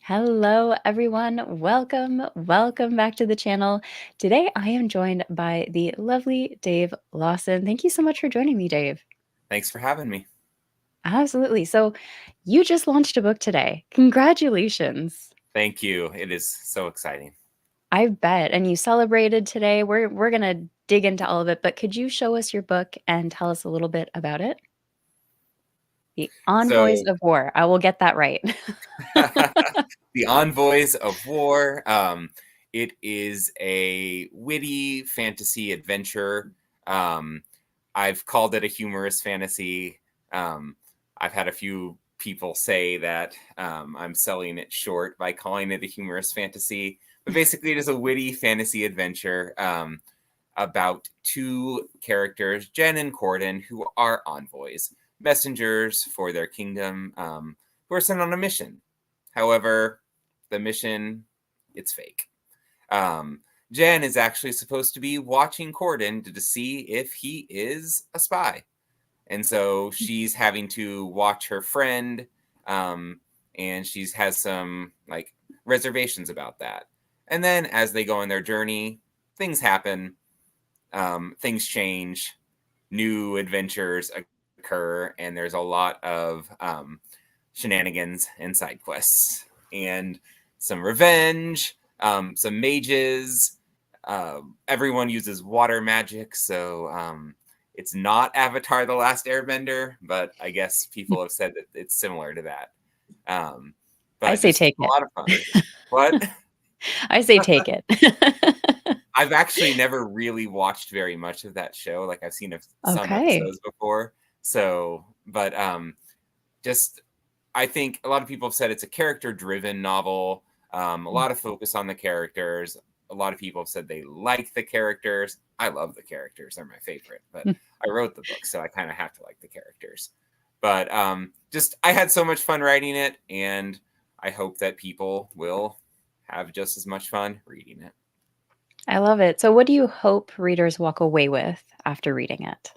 Hello, everyone. Welcome back to the channel. Today, I am joined by the lovely Dave Lawson. Thank you so much for joining me, Dave. Thanks for having me. Absolutely. So, you just launched a book today. Congratulations. Thank you. It is so exciting. I bet. And you celebrated today. We're going to dig into all of it, but could you show us your book and tell us a little bit about it? The Envoys So, of War. I will get that right. The Envoys of War. It is a witty fantasy adventure. Um, I've called it a humorous fantasy. Um, I've had a few people say that I'm selling it short by calling it a humorous fantasy. But basically, it is a witty fantasy adventure about two characters, Jen and Corden, who are envoys, messengers for their kingdom, who are sent on a mission. However, the mission, it's fake. Jen is actually supposed to be watching Corden to see if he is a spy. And so she's having to watch her friend, and she has some like reservations about that. And then as they go on their journey, things happen, things change, new adventures occur, and there's a lot of shenanigans and side quests and some revenge, some mages. Everyone uses water magic, so it's not Avatar: The Last Airbender, but I guess people have said that it's similar to that. Um, I but say just take a it. lot of fun. What? I say take it. I've actually never really watched very much of that show. Like I've seen some Okay. episodes before. So, but just I think a lot of people have said it's a character-driven novel. A lot of focus on the characters. A lot of people have said they like the characters. I love the characters; they're my favorite. But I wrote the book, so I kind of have to like the characters. But just I had so much fun writing it, and I hope that people will have just as much fun reading it. I love it. So what do you hope readers walk away with after reading it?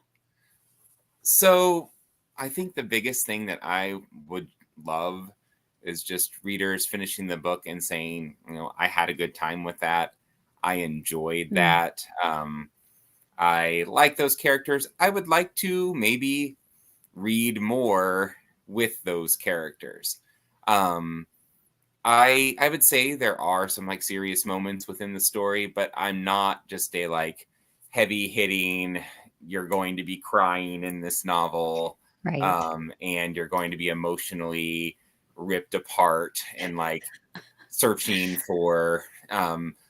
So I think the biggest thing that I would love is just readers finishing the book and saying, I had a good time with that. I enjoyed Mm, that. I like those characters. I would like to maybe read more with those characters. Um, I would say there are some like serious moments within the story, but I'm not just a like heavy hitting. You're going to be crying in this novel, right. and you're going to be emotionally ripped apart and like searching for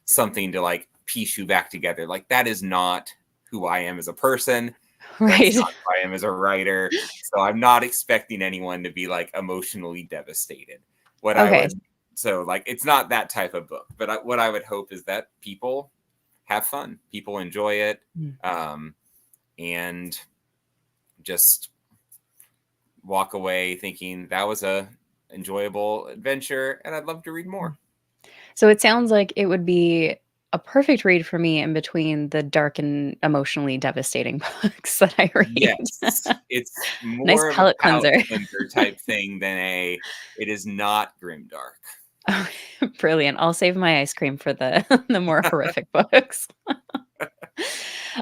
something to like piece you back together. Like that is not who I am as a person. That's Right. not who I am as a writer. So I'm not expecting anyone to be like emotionally devastated. What I Okay. would so like it's not that type of book, but what I would hope is that people have fun, people enjoy it, Mm. um, and just walk away thinking that was a enjoyable adventure, and I'd love to read more. So it sounds like it would be a perfect read for me in between the dark and emotionally devastating books that I read. Yes, it's Nice more of a palate palate cleanser. cleanser type thing than a. It is not grimdark. Oh, brilliant. I'll save my ice cream for the the more horrific books.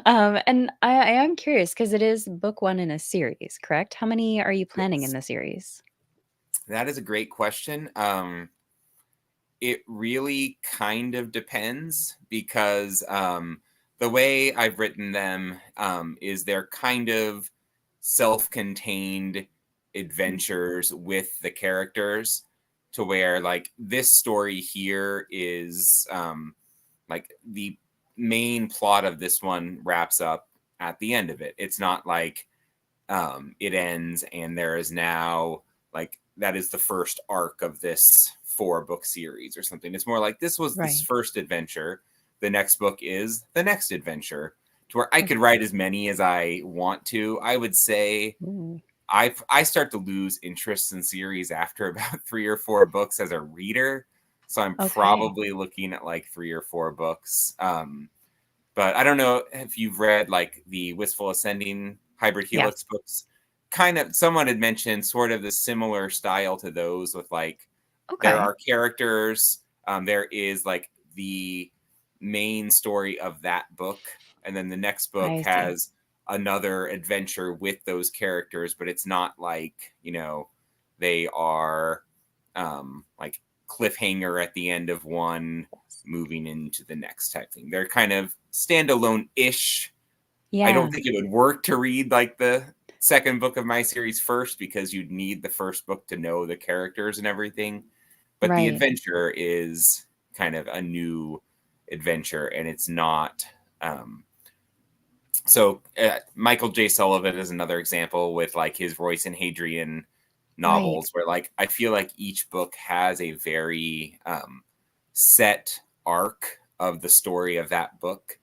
And I am curious because it is book one in a series, correct? How many are you planning in Yes, the series? that is a great question. It really kind of depends because the way I've written them is they're kind of self-contained adventures with the characters, to where like this story here is like the main plot of this one wraps up at the end of it. It's not like it ends and there is now like that is the first arc of this 4 book series or something. It's more like this was this Right. first adventure. The next book is the next adventure, to where I could Okay. write as many as I want to. I would say Ooh, I start to lose interest in series after about 3 or 4 books as a reader. So I'm okay. probably looking at like 3 or 4 books. But I don't know if you've read like the Wistful Ascending Hybrid Helix Yes. books. Kind of, someone had mentioned sort of the similar style to those, with like there Okay. are characters. There is like the main story of that book, and then the next book I see. has another adventure with those characters, but it's not like, they are like cliffhanger at the end of one moving into the next type thing. They're kind of standalone-ish. I Yeah. don't think it would work to read like the second book of my series first, because you'd need the first book to know the characters and everything. But the Right. adventure is kind of a new adventure, and it's not. Michael J. Sullivan is another example with like his Royce and Hadrian Right. novels, where like I feel like each book has a very set arc of the story of that book,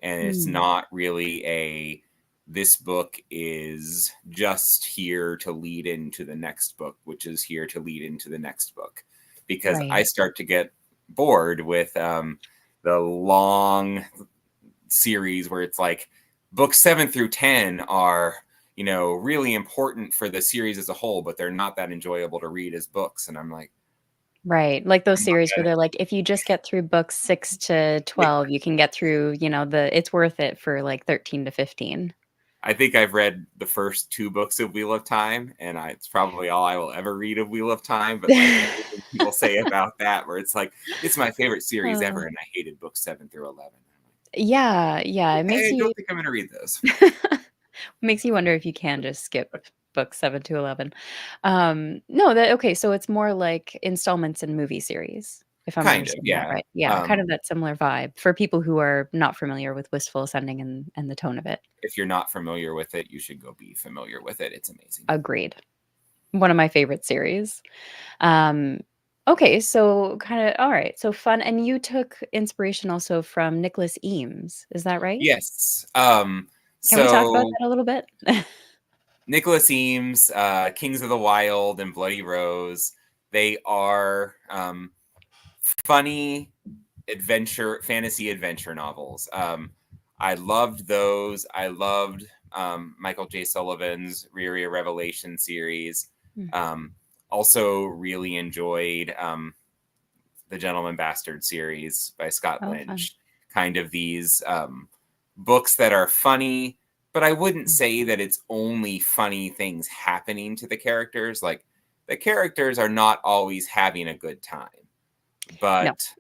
and it's Hmm. not really this book is just here to lead into the next book, which is here to lead into the next book, because I Right. start to get bored with the long series where it's like books 7 through 10 are really important for the series as a whole, but they're not that enjoyable to read as books, and I'm like, Right, like those I'm not series where gonna. they're like, if you just get through books 6 to 12, you can get through, it's worth it for like 13 to 15. I think I've read the first 2 books of Wheel of Time, and it's probably all I will ever read of Wheel of Time. But like everything people say about that, where it's like it's my favorite series Uh, ever, and I hated books 7 through 11. yeah, yeah, it I makes you don't think I'm going to read those. makes you wonder if you can just skip books 7 to 11. No, that okay, so it's more like installments in movie series, if I'm Kind of, understanding that yeah. right. Yeah, kind of that similar vibe for people who are not familiar with Wistful Ascending and the tone of it. If you're not familiar with it, you should go be familiar with it. It's amazing. Agreed. One of my favorite series. Um, okay, so kinda alright, so fun and you took inspiration also from Nicholas Eames, is that right? Yes. Can we talk about So that a little bit? Nicholas Eames, Kings of the Wild and Bloody Rose, they are funny fantasy adventure novels. I loved those. I loved Michael J. Sullivan's Riri Revelation series. Mm. Um, Also, really enjoyed the Gentleman Bastard series by Scott Oh, fun. Lynch. Kind of these books that are funny, but I wouldn't Mm. say that it's only funny things happening to the characters. Like the characters are not always having a good time, No. but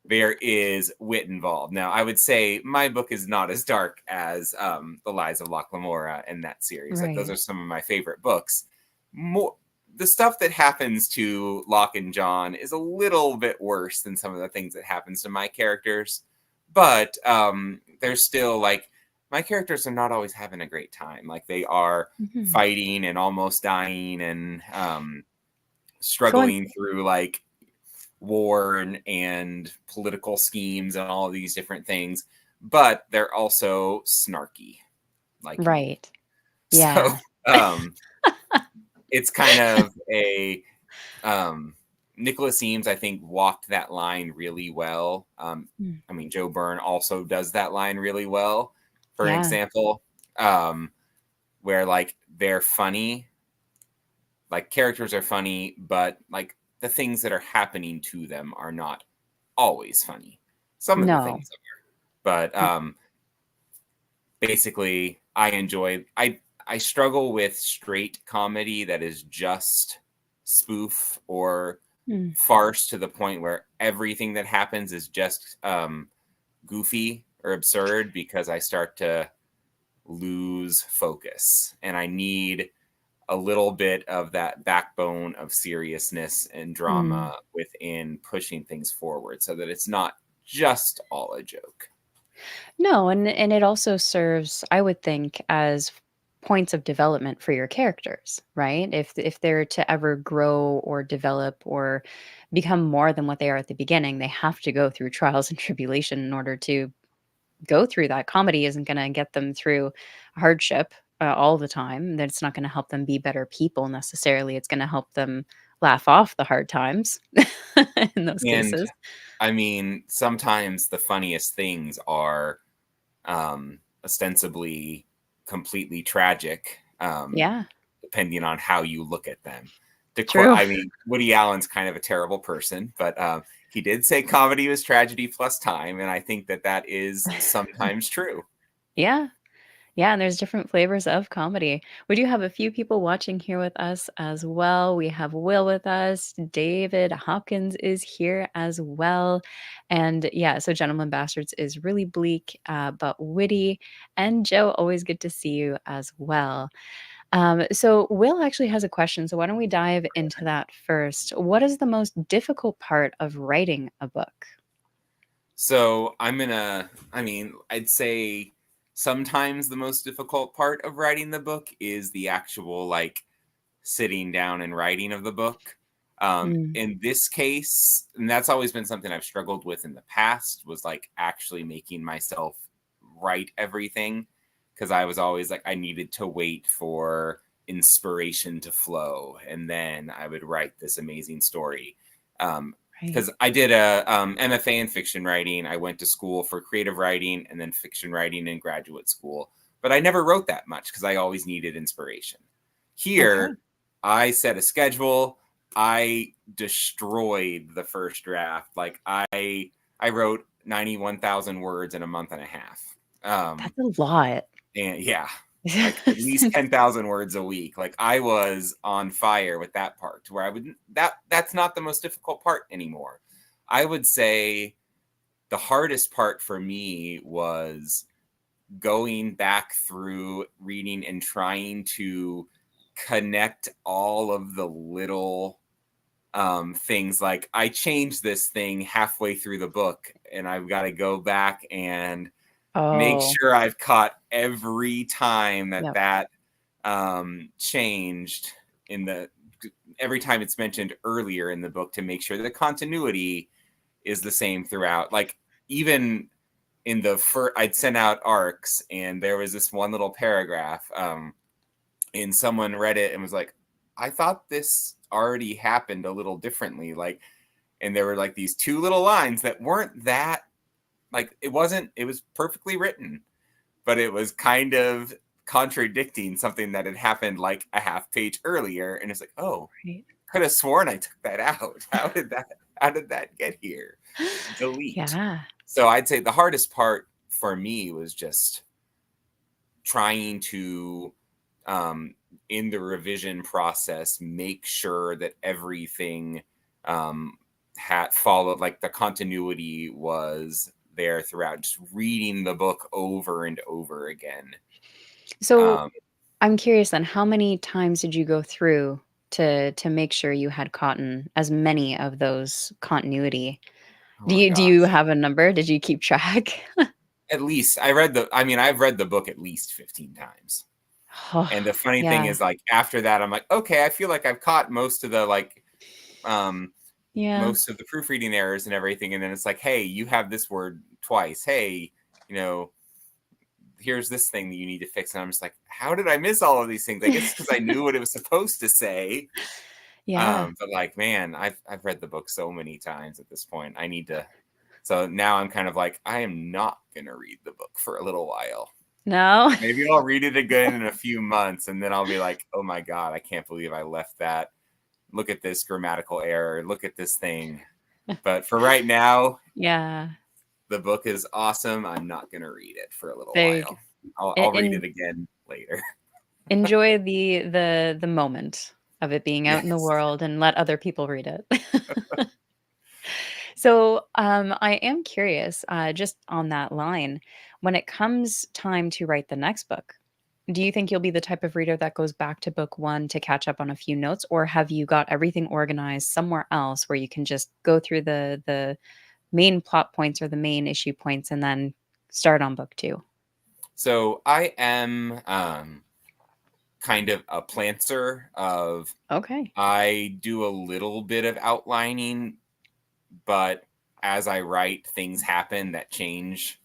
there is wit involved. Now, I would say my book is not as dark as The Lies of Locke Lamora and that series. Like those Right. are some of my favorite books. More the stuff that happens to Locke and John is a little bit worse than some of the things that happens to my characters, but there's still like my characters are not always having a great time. Like they are Mhm. fighting and almost dying and So I'm struggling through like war and political schemes and all of these different things, but they're also snarky like me. right. So Yeah. um, it's kind of a Nicholas Eames, I think, walked that line really well. Mm. I mean, Joe Byrne also does that line really well, for Yeah. example, um, where like they're funny, like characters are funny, but like the things that are happening to them are not always funny. Some of the No. things are, but basically, I struggle with straight comedy that is just spoof or Mm. farce to the point where everything that happens is just goofy or absurd, because I start to lose focus, and I need a little bit of that backbone of seriousness and Mm. drama within pushing things forward, so that it's not just all a joke. No, and it also serves, I would think, as points of development for your characters, right? If they're to ever grow or develop or become more than what they are at the beginning, they have to go through trials and tribulation in order to go through that. Comedy isn't going to get them through hardship all the time. That's not going to help them be better people necessarily. It's going to help them laugh off the hard times in those And cases. I mean, sometimes the funniest things are ostensibly completely tragic, Yeah. depending on how you look at them. True. I mean, Woody Allen's kind of a terrible person, but he did say comedy was tragedy plus time, and I think that that is sometimes true. Yeah. Yeah, and there's different flavors of comedy. We do have a few people watching here with us as well. We have Will with us. David Hopkins is here as well. And yeah, so Gentleman Bastards is really bleak, but witty. And Joe, always good to see you as well. So Will actually has a question. So why don't we dive into that first? What is the most difficult part of writing a book? So I mean, I'd say sometimes the most difficult part of writing the book is the actual like sitting down and writing of the book. Mm, In this case, and that's always been something I've struggled with in the past, was like actually making myself write everything, because I was always like, I needed to wait for inspiration to flow and then I would write this amazing story. right. Because I did a MFA in fiction writing. I went to school for creative writing and then fiction writing in graduate school. But I never wrote that much because I always needed inspiration. Okay. Here, I set a schedule. I destroyed the first draft. Like I wrote 91,000 words in a month and a half. That's a lot. And yeah, like at least 10,000 words a week. Like I was on fire with that part, to where I would that's not the most difficult part anymore. I would say the hardest part for me was going back through reading and trying to connect all of the little things. Like I changed this thing halfway through the book and I've got to go back and make Oh, sure I've caught every time that yep. changed in the every time it's mentioned earlier in the book, to make sure that the continuity is the same throughout. Like even in the first, I'd sent out arcs and there was this one little paragraph, and someone read it and was like, I thought this already happened a little differently. Like, and there were like these two little lines that weren't that, like, it was perfectly written, but it was kind of contradicting something that had happened like a half page earlier. And it's like, oh, Right. could have sworn I took that out. How did that get here? Delete. Yeah. So I'd say the hardest part for me was just trying to, um, in the revision process, make sure that everything had followed, like the continuity was there throughout. Just reading the book over and over again. So Um, I'm curious then, how many times did you go through to make sure you had caught as many of those continuity? oh Do my you gosh. have a number? Did you keep track? At least I read the, I mean, I've read the book at least 15 times. And the Oh, funny thing yeah. is, like, after that, I'm like, okay, I feel like I've caught most of the, like, um, Yeah. most of the proofreading errors and everything. And then it's like, hey, you have this word twice. Hey, you know, here's this thing that you need to fix. And I'm just like, how did I miss all of these things? I guess because I knew what it was supposed to say. Yeah. But like, man, I've read the book so many times at this point. I need to. So now I'm kind of like, I am not gonna read the book for a little while. No? Maybe I'll read it again in a few months, and then I'll be like, oh my god, I can't believe I left that. Look at this grammatical error. Look at this thing. But for right now, Yeah. the book is awesome. I'm not gonna read it for a little There you go. while. I'll read And it again later. enjoy the moment of it being out in the Yes. world and let other people read it. So, I am curious, just on that line, when it comes time to write the next book, do you think you'll be the type of reader that goes back to book 1 to catch up on a few notes, or have you got everything organized somewhere else where you can just go through the main plot points or the main issue points and then start on book 2? So I am kind of a planter of, Okay. I do a little bit of outlining, but as I write, things happen that change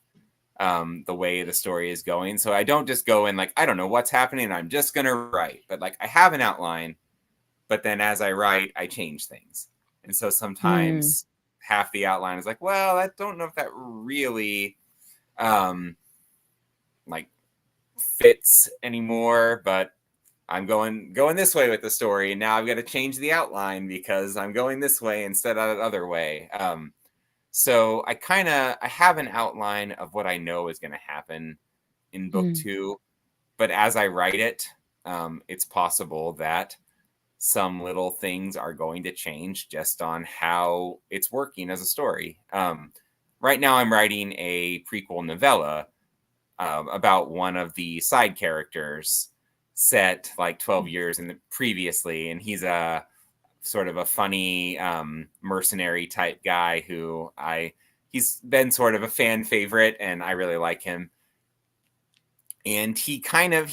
the way the story is going. So I don't just go in like, I don't know what's happening. I'm just going to write. But like I have an outline, but then as I write, I change things. And so Mm, sometimes half the outline is like, well, I don't know if that really um, like fits anymore. But I'm going this way with the story, and now I've got to change the outline because I'm going this way instead of the other way. So I have an outline of what I know is going to happen in book Mm. 2, but as I write it, it's possible that some little things are going to change just on how it's working as a story. Right now I'm writing a prequel novella about one of the side characters set like 12 years in the previously, and he's a sort of a funny mercenary type guy who he's been sort of a fan favorite, and I really like him. And he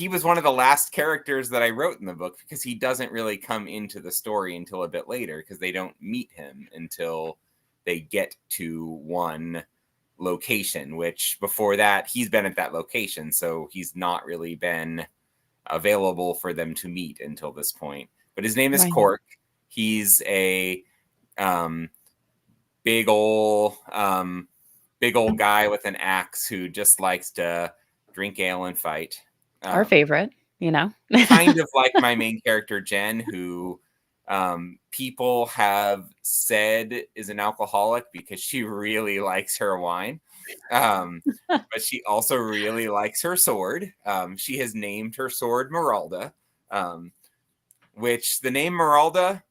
was one of the last characters that I wrote in the book because he doesn't really come into the story until a bit later because they don't meet him until they get to one location, which before that he's been at that location, so he's not really been available for them to meet until this point. But his name is Right. Cork. He's a um, big old guy with an axe who just likes to drink ale and fight. Our favorite, you know. Kind of like my main character Jen, who people have said is an alcoholic because she really likes her wine. But she also really likes her sword. She has named her sword Meralda, which the name Meralda,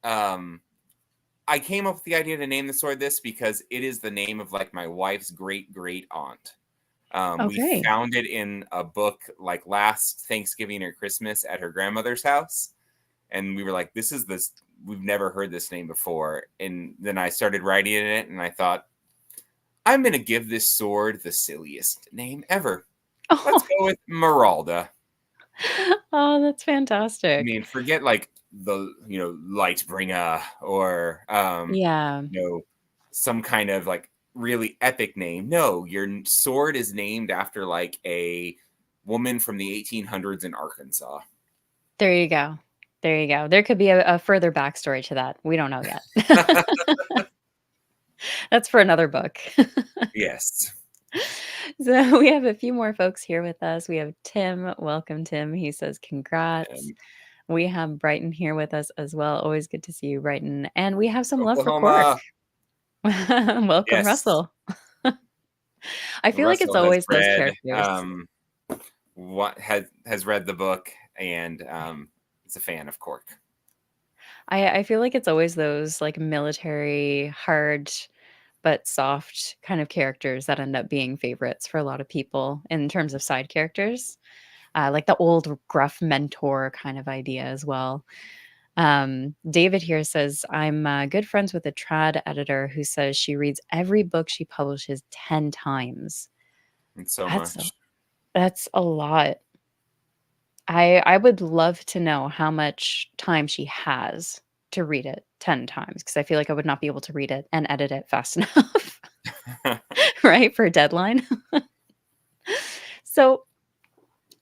I came up with the idea to name the sword this because it is the name of like my wife's great great aunt. We Okay. found it in a book like last Thanksgiving or Christmas at her grandmother's house. And we were like, we've never heard this name before. And then I started writing it and I thought, I'm going to give this sword the silliest name ever. Let's Oh, go with Meralda. oh, that's I fantastic. mean, forget like the, Lightbringer or, Yeah. some kind of like really epic name. No, your sword is named after like a woman from the 1800s in Arkansas. There you go. There you go. There could be a further backstory to that. We don't know yet. That's for another book. Yes. So we have a few more folks here with us. We have Tim. Welcome, Tim. He says, congrats. We have Brighton here with us as well. Always good to see you, Brighton. And we have some love for Cork. Oklahoma. Welcome, Yes. Russell. I feel like it's Russell has always those read characters. what has read the book and is a fan of Cork. I feel like it's always those like military, hard but soft kind of characters that end up being favorites for a lot of people in terms of side characters. Like the old gruff mentor kind of idea as well. David here says, I'm good friends with a trad editor who says she reads every book she publishes 10 times. And so That's much. that's a lot. I would love to know how much time she has to read it 10 times because I feel like I would not be able to read it and edit it fast enough, right, for a deadline. So,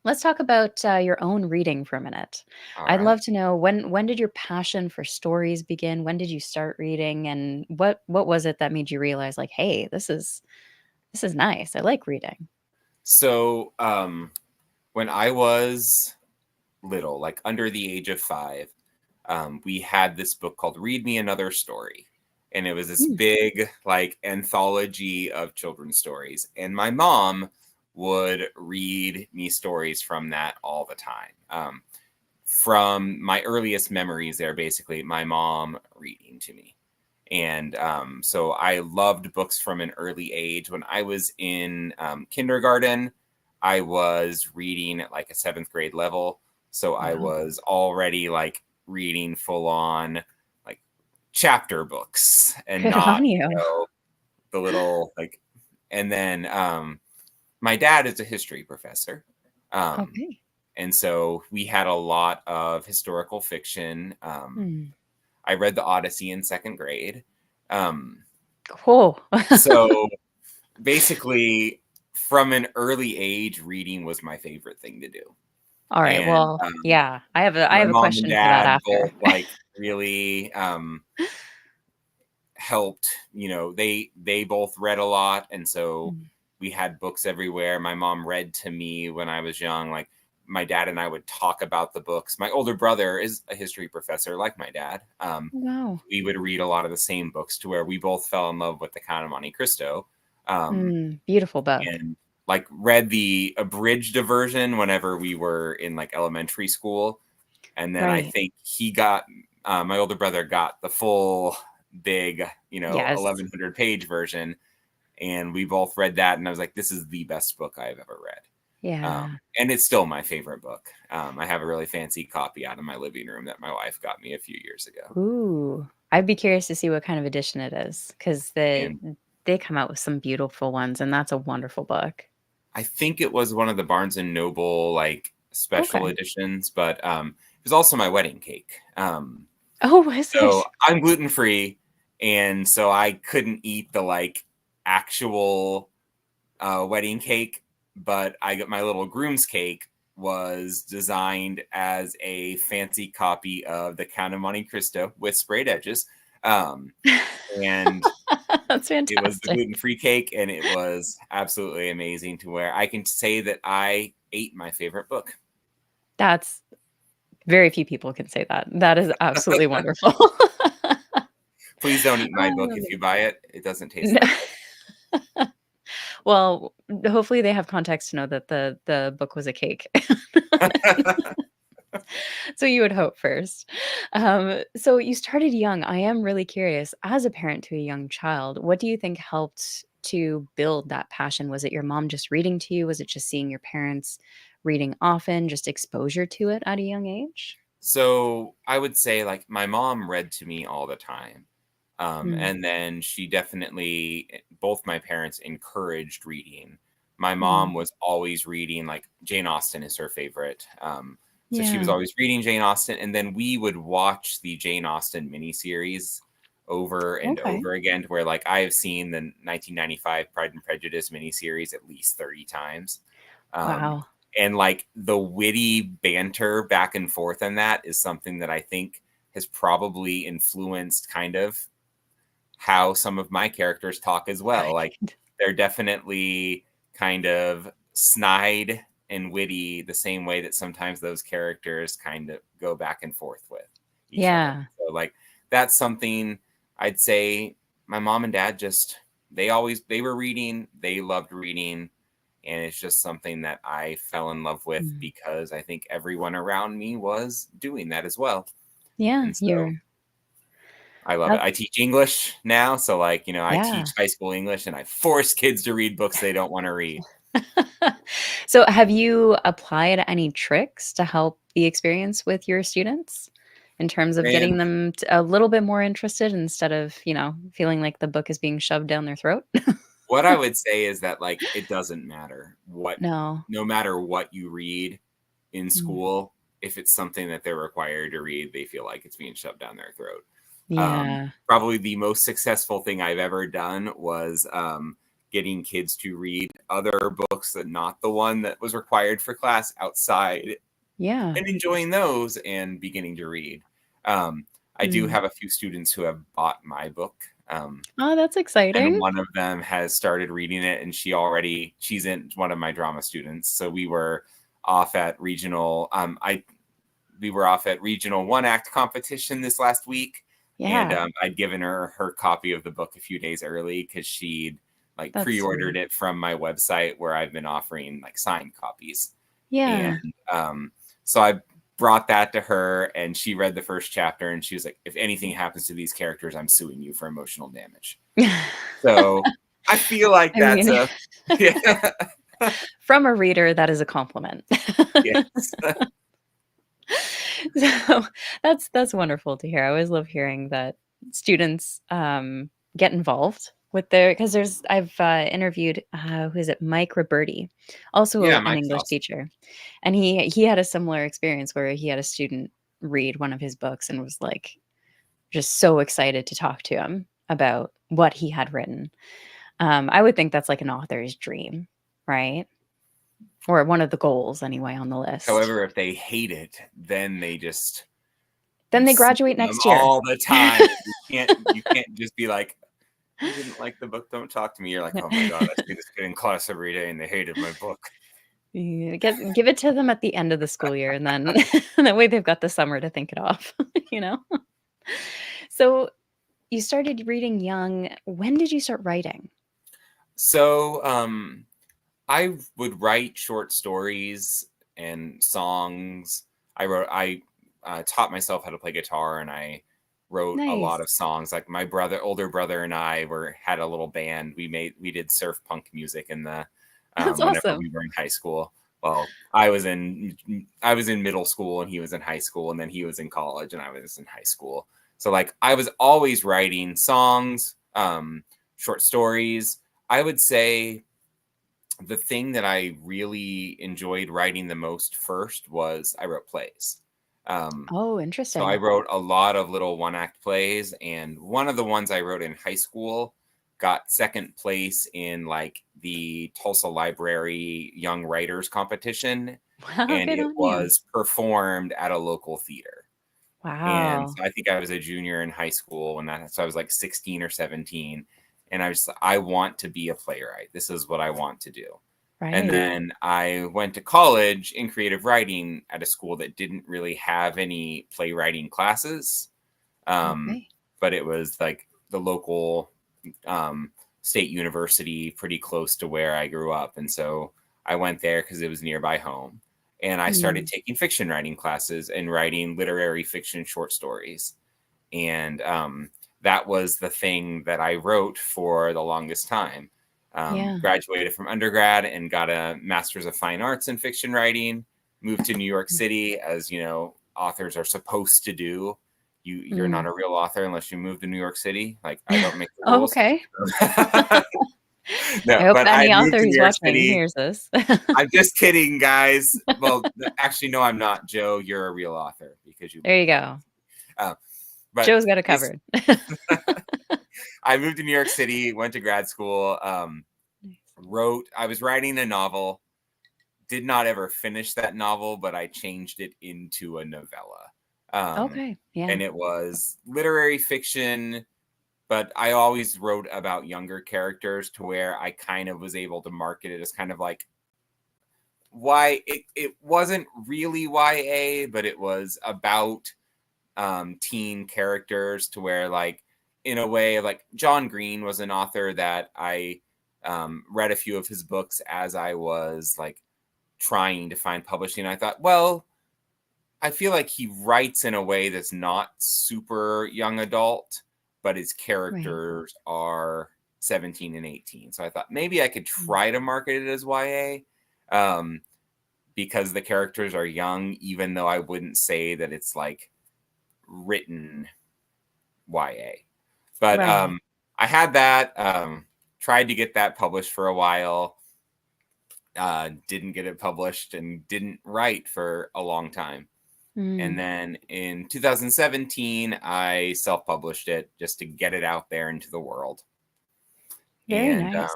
let's talk about, your own reading for a minute. All I'd right. love to know when did your passion for stories begin? When did you start reading, and what was it that made you realize, like, "Hey, this is nice. I like reading." So when I was little, like under the age of 5, we had this book called Read Me Another Story. And it was this Mm. big, like, anthology of children's stories. And my mom would read me stories from that all the time. From my earliest memories, they're basically my mom reading to me. And so I loved books from an early age. When I was in kindergarten, I was reading at like a 7th grade level. So I Wow. was already like reading full on like chapter books and Good not, on you. the little like, and then my dad is a history professor. Um, Okay. and so we had a lot of historical fiction. Hmm. I read the Odyssey in 2nd grade. Um, Cool. so basically, from an early age, reading was my favorite thing to do. Alright, And well, yeah, I my have a mom and question for that dad after. both like really helped. They both read a lot, and so Mm. we had books everywhere. My mom read to me when I was young. Like my dad and I would talk about the books. My older brother is a history professor like my dad. Wow. We would read a lot of the same books to where we both fell in love with the Count of Monte Cristo. Beautiful book. And like read the abridged version whenever we were in like elementary school. And then I Right. think he got, my older brother got the full big, Yes. 1100 page version. And we both read that. And I was like, this is the best book I've ever read. Yeah. And it's still my favorite book. I have a really fancy copy out in my living room that my wife got me a few years ago. Ooh. I'd be curious to see what kind of edition it is, because And they come out with some beautiful ones, and that's a wonderful book. I think it was one of the Barnes and Noble like special Okay. editions, but it was also my wedding cake. Oh, was So it? I'm gluten free, and so I couldn't eat the like actual wedding cake, but I got my little groom's cake was designed as a fancy copy of the Count of Monte Cristo with sprayed edges. And That's it was the fantastic. gluten-free cake, and it was absolutely amazing to where I can say that I ate my favorite book. That's very few people can say that. That is absolutely wonderful. Please don't eat my book Oh, if you buy it. It doesn't taste no. that Well, hopefully they have context to know that the book was a cake. good. So you would hope first. So you started young. I am really curious, as a parent to a young child, what do you think helped to build that passion? Was it your mom just reading to you? Was it just seeing your parents reading often, just exposure to it at a young age? So I would say like my mom read to me all the time. Mm, And then she definitely, both my parents encouraged reading. My mm. mom was always reading, like Jane Austen is her favorite. So she was Yeah. always reading Jane Austen. And then we would watch the Jane Austen miniseries over and Okay. over again, to where like I have seen the 1995 Pride and Prejudice miniseries at least 30 times. Um, Wow. and like the witty banter back and forth in that is something that I think has probably influenced kind of how some of my characters talk as well. Like Right. they're definitely kind of snide and witty the same way that sometimes those characters kind of go back and forth with each other. Yeah. So like that's something I'd say my mom and dad just they were reading, they loved reading, and it's just something that I fell in love with Mm. because I think everyone around me was doing that as well. Yeah, And so you're I love it. that's I teach English now, so like, I yeah. teach high school English and I force kids to read books they don't want to read. So have you applied any tricks to help the experience with your students in terms of And getting them a little bit more interested instead of, feeling like the book is being shoved down their throat? what I would say is that like it doesn't matter No. no matter what you read in Mm. school, if it's something that they're required to read, they feel like it's being shoved down their throat. Yeah. Probably the most successful thing I've ever done was getting kids to read other books that not the one that was required for class outside Yeah. and enjoying those and beginning to read. I do Mm. have a few students who have bought my book. Oh, that's And exciting. one of them has started reading it, and she's in one of my drama students. So we were off at regional. We were off at regional one act competition this last week, and Yeah, I'd given her copy of the book a few days early because she'd like that's pre-ordered sweet. it from my website where I've been offering like signed copies. And Yeah. so I brought that to her, and she read the first chapter, and she was like, if anything happens to these characters, I'm suing you for emotional damage. So I feel like I that's mean, a yeah. from a reader, that is a compliment. Yes. So that's wonderful to hear. I always love hearing that students get involved with their because there's I've interviewed who is it, Mike Roberti, Yeah, also an Mike's English awesome. teacher, and he had a similar experience where he had a student read one of his books and was like just so excited to talk to him about what he had written. I would think that's like an author's dream, right? Or one of the goals anyway on the list. However, if they hate it, then Then you they see graduate them next year. all the time. You can't just be like, you didn't like the book, don't talk to me. You're like, oh my god, I see this kid in class every day and they hated my book. Give it to them at the end of the school year, and then that way they've got the summer to think it off, you know? So, you started reading young. When did you start writing? So I would write short stories and songs. I taught myself how to play guitar, and I wrote a lot Nice. of songs. Like my older brother, and I had a little band. We did surf punk music in the That's whenever awesome. we were in high school. Well, I was in middle school, and he was in high school, and then he was in college, and I was in high school. So like I was always writing songs, short stories. I would say the thing that I really enjoyed writing the most first was I wrote plays. Um, Oh, so I interesting. wrote a lot of little one act plays, and one of the ones I wrote in high school got second place in like the Tulsa Library Young Writers Competition, Wow, and good it on you. was performed at a local theater. And Wow. so I think I was a junior in high school when that, so I was like 16 or 17. And I want to be a playwright. This is what I want to do. And Right. then I went to college in creative writing at a school that didn't really have any playwriting classes. Um, Okay. but it was like the local um, state university pretty close to where I grew up. And so I went there because it was nearby home. And I started Mm, taking fiction writing classes and writing literary fiction short stories. And that was the thing that I wrote for the longest time. yeah. Graduated from undergrad and got a master's of fine arts in fiction writing. Moved to New York City, as you know, authors are supposed to do. You're not Mm. a real author unless you move to New York City. Like I don't make the Oh, rules. okay. I No, hope but I any had moved author to who's New York watching City. hears this. I'm just kidding, guys. Well, actually, no, I'm not. Joe, you're a real author because you There moved you to New York. go. Uh, but Joe's got it this, covered. I moved to New York City, went to grad school, Nice. I was writing a novel, did not ever finish that novel, but I changed it into a novella. Okay, yeah. And it was literary fiction, but I always wrote about younger characters to where I kind of was able to market it as kind of like it wasn't really YA, but it was about teen characters to where like in a way like John Green was an author that I read a few of his books as I was like trying to find publishing. I thought, well, I feel like he writes in a way that's not super young adult, but his Right. characters are 17 and 18. So I thought maybe I could Mm. try to market it as YA. Um, because the characters are young, even though I wouldn't say that it's like written YA. But Right. I had that, tried to get that published for a while, didn't get it published and didn't write for a long time. And Mm, then in 2017, I self published it just to get it out there into the world. very And nice.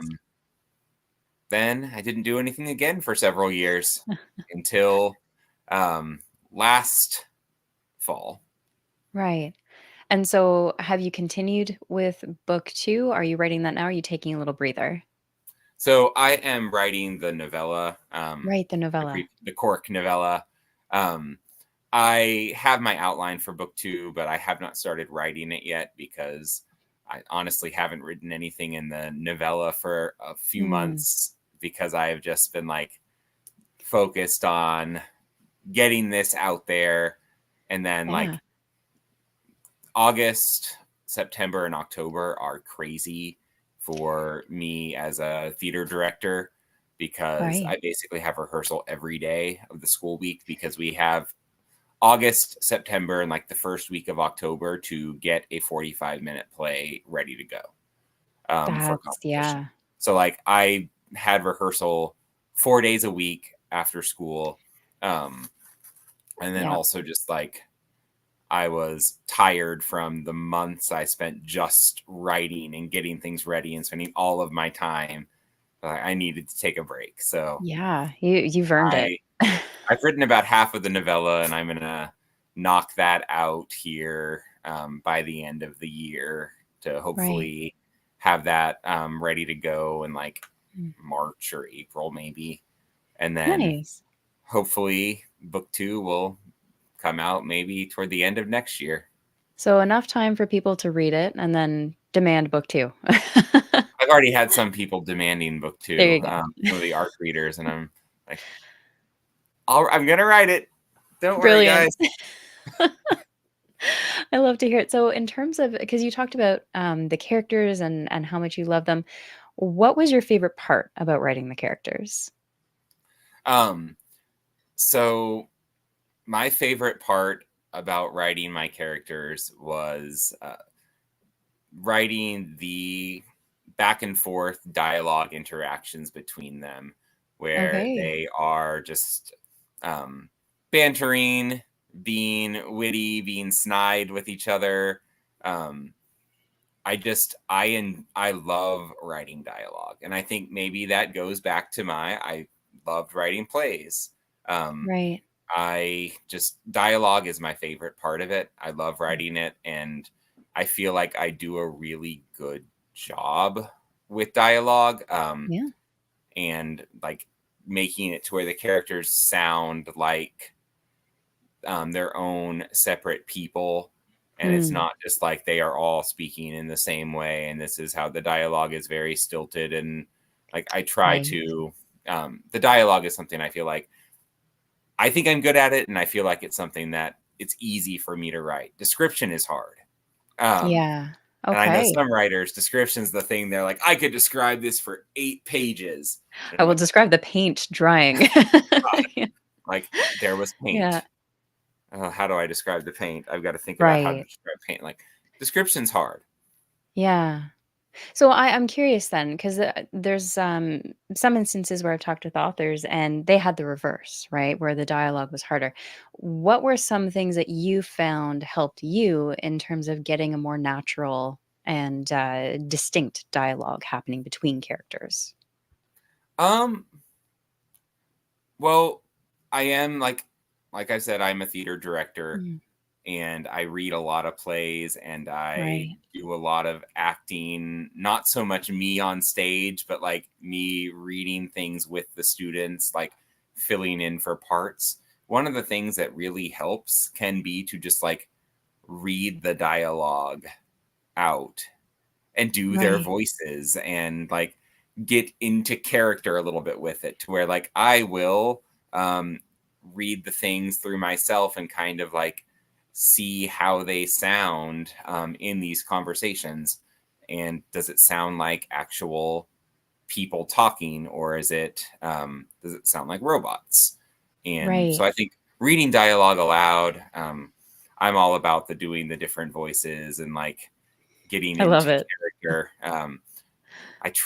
then I didn't do anything again for several years until last fall. Right. And so have you continued with book 2? Are you writing that now? Or are you taking a little breather? So I am writing the novella, Right, the novella. the Cork novella. Um, I have my outline for book 2, but I have not started writing it yet because I honestly haven't written anything in the novella for a few Mm, months because I have just been like focused on getting this out there. And then yeah, like August, September, and October are crazy for me as a theater director because right. I basically have rehearsal every day of the school week because we have August, September, and like the first week of October to get a 45-minute play ready to go for That's competition. yeah. So like I had rehearsal 4 days a week after school. Um, and then Yeah. also just like I was tired from the months I spent just writing and getting things ready and spending all of my time. I needed to take a break. So Yeah, you've earned it. I I've written about half of the novella, and I'm gonna knock that out here by the end of the year to Right. hopefully have that ready to go in like Mm. March or April, maybe. And then Nice. hopefully book 2 will come out maybe toward the end of next year. So enough time for people to read it and then demand book 2. I've already had some people demanding book There 2, you go. some of the ARC readers, and I'm like, I'm gonna write it. Don't worry, Brilliant. guys. I love to hear it. So in terms of, because you talked about, the characters and how much you love them, what was your favorite part about writing the characters? Um, so my favorite part about writing my characters was writing the back and forth dialogue interactions between them, where Okay. they are just bantering, being witty, being snide with each other. Um, I love writing dialogue, and I think maybe that goes back to I loved writing plays. Um, Right. I just dialogue is my favorite part of it. I love writing it, and I feel like I do a really good job with dialogue, Yeah. and like making it to where the characters sound like their own separate people, and it's Mm, not just like they are all speaking in the same way, and this is how the dialogue is very stilted, and like I try right. to the dialogue is something I feel like I think I'm good at it, and I feel like it's something that it's easy for me to write. Description is hard. Um, Yeah. and I know Okay. some writers, description's the thing. They're like, I could describe this for 8 pages. And I I'm will like, describe the paint drying. God. Yeah. Like there was Yeah. paint. How do I describe the paint? I've got to think about how to Right. describe paint. Like description's hard. Yeah. So I'm curious then, because there's some instances where I've talked with authors and they had the reverse, right, where the dialogue was harder. What were some things that you found helped you in terms of getting a more natural and distinct dialogue happening between characters? Um, well, I am like I said, I'm a theater director, Mm, and I read a lot of plays, and I right. do a lot of acting, not so much me on stage, but like me reading things with the students, like filling in for parts. One of the things that really helps can be to just like read the dialogue out and do their Right. voices and like get into character a little bit with it, to where like I will um read the things through myself and kind of like see how they sound in these conversations, and does it sound like actual people talking, or is it does it sound like robots? And so Right. I think reading dialogue aloud, I'm all about the doing the different voices and like getting I love into it. character.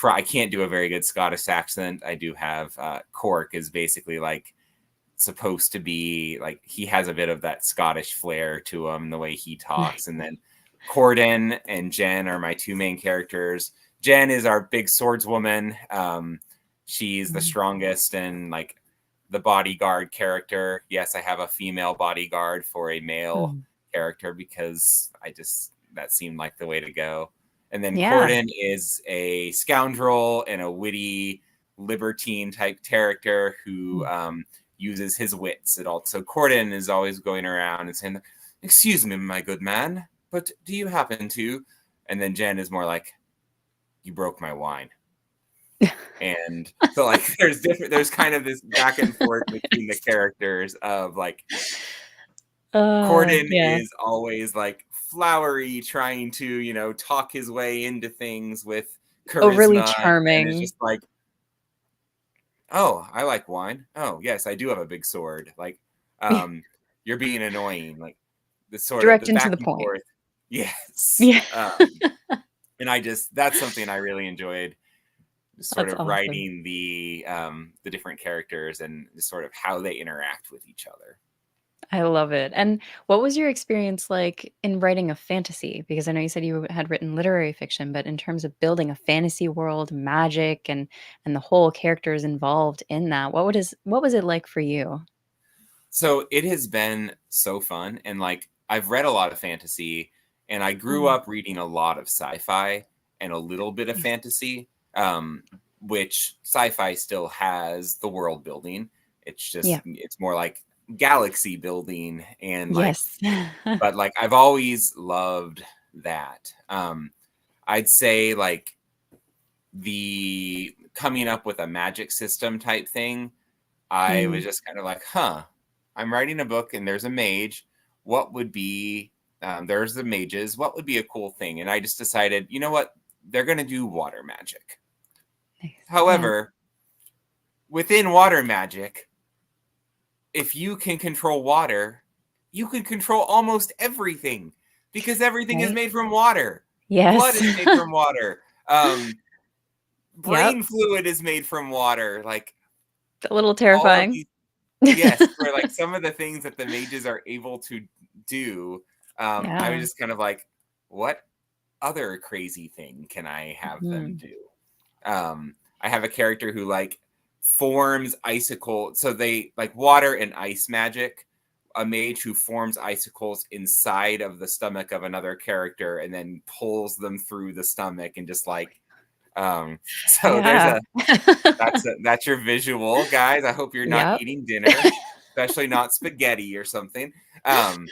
I can't do a very good Scottish accent. I do have Cork is basically like supposed to be like he has a bit of that Scottish flair to him, the way he talks. Nice. And then Corden and Jen are my two main characters. Jen is our big swordswoman. She's the Mm, strongest and like the bodyguard character. Yes, I have a female bodyguard for a male mm. character because that seemed like the way to go. And then Yeah. Corden is a scoundrel and a witty libertine type character who Mm. uses his wits at all. So Corden is always going around and saying, "Excuse me, my good man, but do you happen to?" And then Jen is more like, "You broke my wine." And so like there's kind of this back and forth between the characters of like Corden Yeah. is always like flowery, trying to, talk his way into things with Overly charisma, and it's charming. just like, "Oh, I like wine. Oh, yes, I do have a big sword." Like, um, you're being annoying. Like the sort of Direct the and to back the and point. forth. Yes. Yeah. And that's something I really enjoyed, just sort That's of awesome. writing the different characters and just sort of how they interact with each other. I love it. And what was your experience like in writing a fantasy? Because I know you said you had written literary fiction, but in terms of building a fantasy world, magic and the whole characters involved in that, what was it like for you? So it has been so fun. And like, I've read a lot of fantasy, and I grew Mm, up reading a lot of sci fi and a little bit of nice. fantasy. which sci-fi still has the world building. It's just, Yeah. it's more like galaxy building and like, Yes. but like I've always loved that. I'd say like the coming up with a magic system type thing, I was Mhm. just kind of like, huh, I'm writing a book and there's a mage. What would be, there's the mages. What would be a cool thing? And I just decided, you know what? They're going to do water magic. Nice. Yeah. However, within water magic, if you can control water, you can control almost everything because everything is Right? made from water. Blood Yes. is made from water. Yep. Brain fluid is made from water. Like A little all of terrifying. these, yes, for like some of the things that the mages are able to do. I was Yeah. just kind of like, what other crazy thing can I have them Mhm. do? I have a character who like forms icicle, so they like water and ice magic. A mage who forms icicles inside of the stomach of another character and then pulls them through the stomach and just like, so there's Yeah. a, that's your visual, guys. I hope you're not Yep. eating dinner, especially not spaghetti or something, or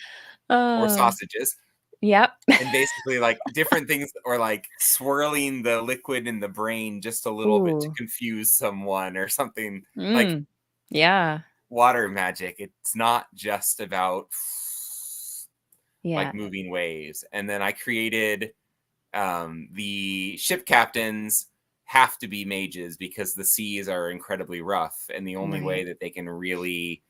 Uh, sausages. yep. And basically, like different things, or like swirling the liquid in the brain just a little bit to Ooh. confuse someone or something. Like Mm. Yeah. water magic, it's not just about Yeah. like moving waves. And then I created the ship captains have to be mages because the seas are incredibly rough, and the only way Right. that they can really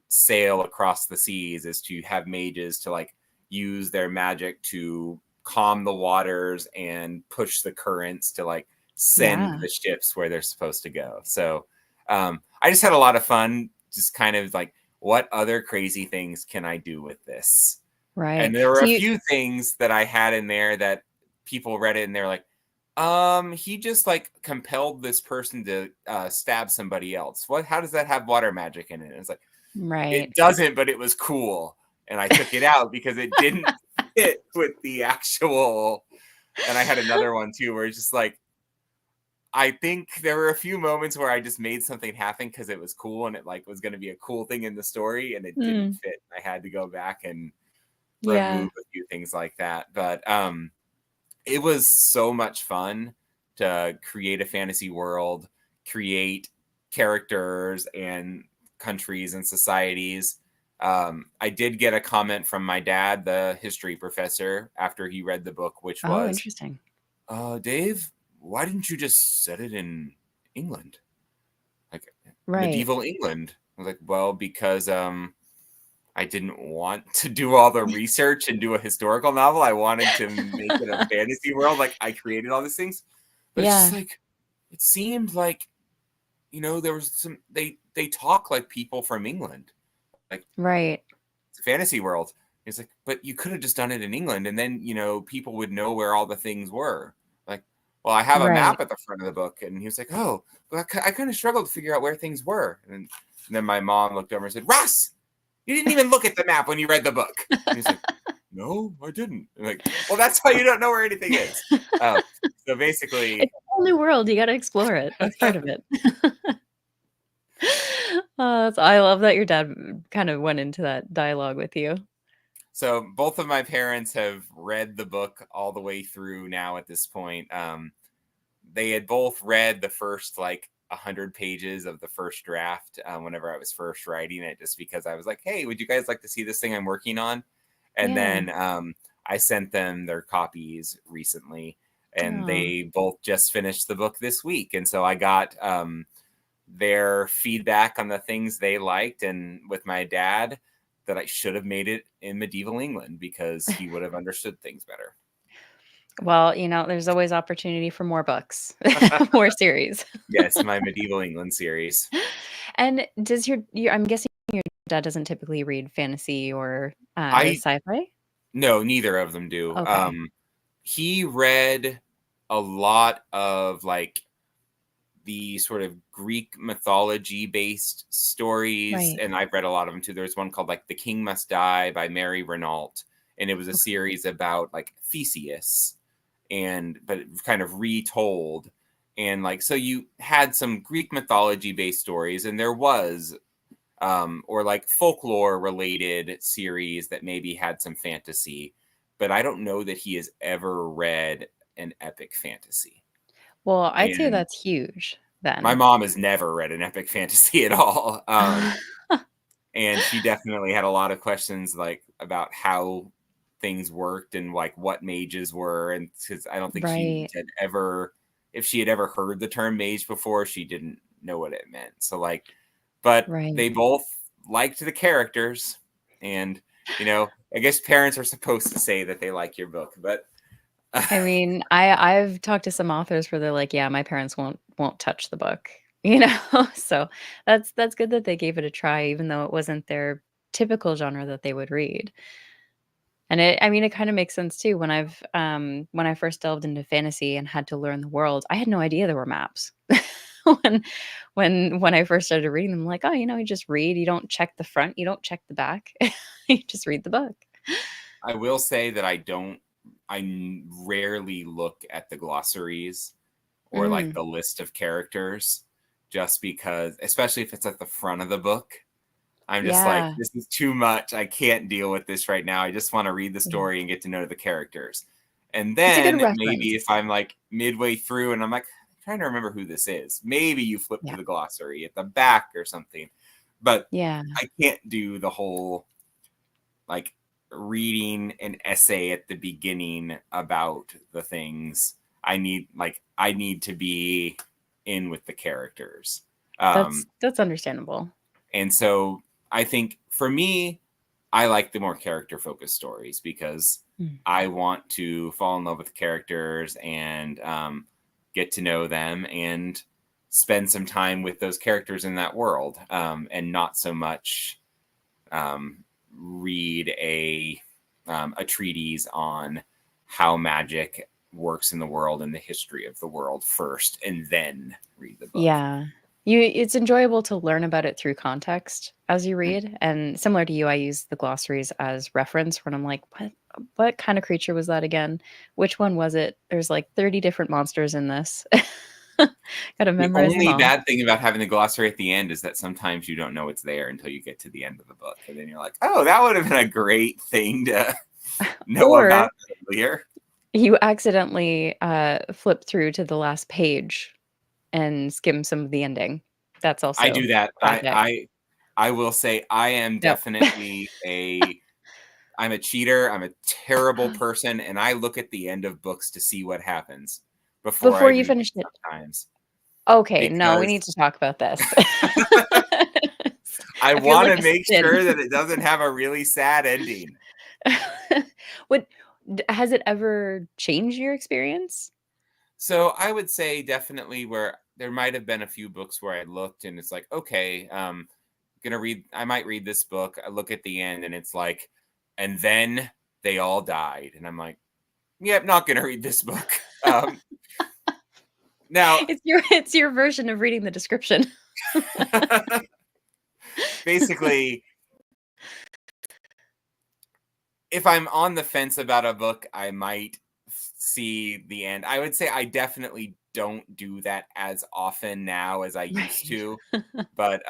sail across the seas is to have mages to like use their magic to calm the waters and push the currents to like send Yeah. the ships where they're supposed to go. So I just had a lot of fun, just kind of like, what other crazy things can I do with this? Right. And there were So a you few things that I had in there that people read it and they're like, he just like compelled this person to stab somebody else. What? How does that have water magic in it? And it's like, right. it doesn't, but it was cool, and I took it out because it didn't fit with the actual. And I had another one too, where it's just like, I think there were a few moments where I just made something happen because it was cool and it like was going to be a cool thing in the story, and it didn't Mm. fit. I had to go back and Yeah. remove a few things like that, but it was so much fun to create a fantasy world, create characters and countries and societies. I did get a comment from my dad, the history professor, after he read the book, which Oh, was, interesting. Dave, why didn't you just set it in England? Like Right. medieval England. I was like, well, because I didn't want to do all the research and do a historical novel. I wanted to make it a fantasy world. Like I created all these things, but it's just Yeah. like it seemed like, there was some, they talk like people from England. Like Right. it's a fantasy world. It's like, but you could have just done it in England, and then people would know where all the things were. Like, well, I have a Right. map at the front of the book, and he was like, oh, well, I kind of struggled to figure out where things were, and then my mom looked over and said, Ross, you didn't even look at the map when you read the book. And he's like, no, I didn't. I'm like, well, that's why you don't know where anything is. So It's basically, a whole new world, you gotta explore it. That's part of it. So I love that your dad kind of went into that dialogue with you. so both of my parents have read the book all the way through now at this point. They had both read the first like 100 pages of the first draft whenever I was first writing it, just because I was like, hey, would you guys like to see this thing I'm working on? And Yeah. then I sent them their copies recently, and Oh. they both just finished the book this week. And so I got their feedback on the things they liked, and with my dad, that I should have made it in medieval England because he would have understood things better. Well, there's always opportunity for more books, more series. Yes, my medieval England series. And does your I'm guessing your dad doesn't typically read fantasy or, I sci-fi? No, neither of them do. Okay. He read a lot of like the sort of Greek mythology based stories, Right. and I've read a lot of them too. There's one called like The King Must Die by Mary Renault, and it was a Okay. series about like Theseus, and but kind of retold. And like, so you had some Greek mythology based stories, and there was or like folklore related series that maybe had some fantasy, but I don't know that he has ever read an epic fantasy. Well, I'd say And that's huge my then. mom has never read an epic fantasy at all. And she definitely had a lot of questions like about how things worked and like what mages were. And because I don't think she Right, had ever, if she had ever heard the term mage before, she didn't know what it meant. So like, but right. they both liked the characters, and you know, I guess parents are supposed to say that they like your book, but I mean, I've talked to some authors where they're like, "Yeah, my parents won't touch the book," you know? So, that's good that they gave it a try even though it wasn't their typical genre that they would read. And I mean, it kinda makes sense too when I first delved into fantasy and had to learn the world, I had no idea there were maps. When when I first started reading them, I'm like, "Oh, you just read, you don't check the front, you don't check the back, you just read the book." I will say that rarely look at the glossaries or like Mm, the list of characters, just because, especially if it's at the front of the book, I'm just like, yeah, this is too much. I can't deal with this right now. I just want to read the yeah. story and get to know the characters. And It's a good then maybe if reference. I'm like midway through and I'm like, I'm trying to remember who this is, maybe you flip to Yeah, the glossary at the back or something. But yeah. I can't do the whole like reading an essay at the beginning about the things. I need to be in with the characters. That's understandable. And so I think for me, I like the more character focused stories because Mm. I want to fall in love with the characters and get to know them and spend some time with those characters in that world, and not so much read a treatise on how magic works in the world and the history of the world first, and then read the book. Yeah. It's enjoyable to learn about it through context as you read, and similar to you, I use the glossaries as reference when I'm like, "What kind of creature was that again? Which one was it? There's, like, 30 different monsters in this." Gotta The memorize them only all. bad thing about having the glossary at the end is that sometimes you don't know it's there until you get to the end of the book, and then you're like, "Oh, that would have been a great thing to know Or about earlier." you accidentally, flip through to the last page and skim some of the ending. That's I also do that. tragic. I will say I am Yep. definitely a I'm a cheater. I'm a terrible person, and I look at the end of books to see what happens before I Before you read finished them it. sometimes Okay, no, we because need to talk about this. I I feel want like to a make sin. sure that it doesn't have a really sad ending. What has it ever changed your experience? So I would say definitely where there might have been a few books where I looked and it's like, okay, I might read this book. I look at the end and it's like, and then they all died. And I'm like, yep, not gonna read this book. Now It's your version of reading the description. basically, if I'm on the fence about a book, I might see the end. I would say I definitely don't do that as often now as I used Right. to, but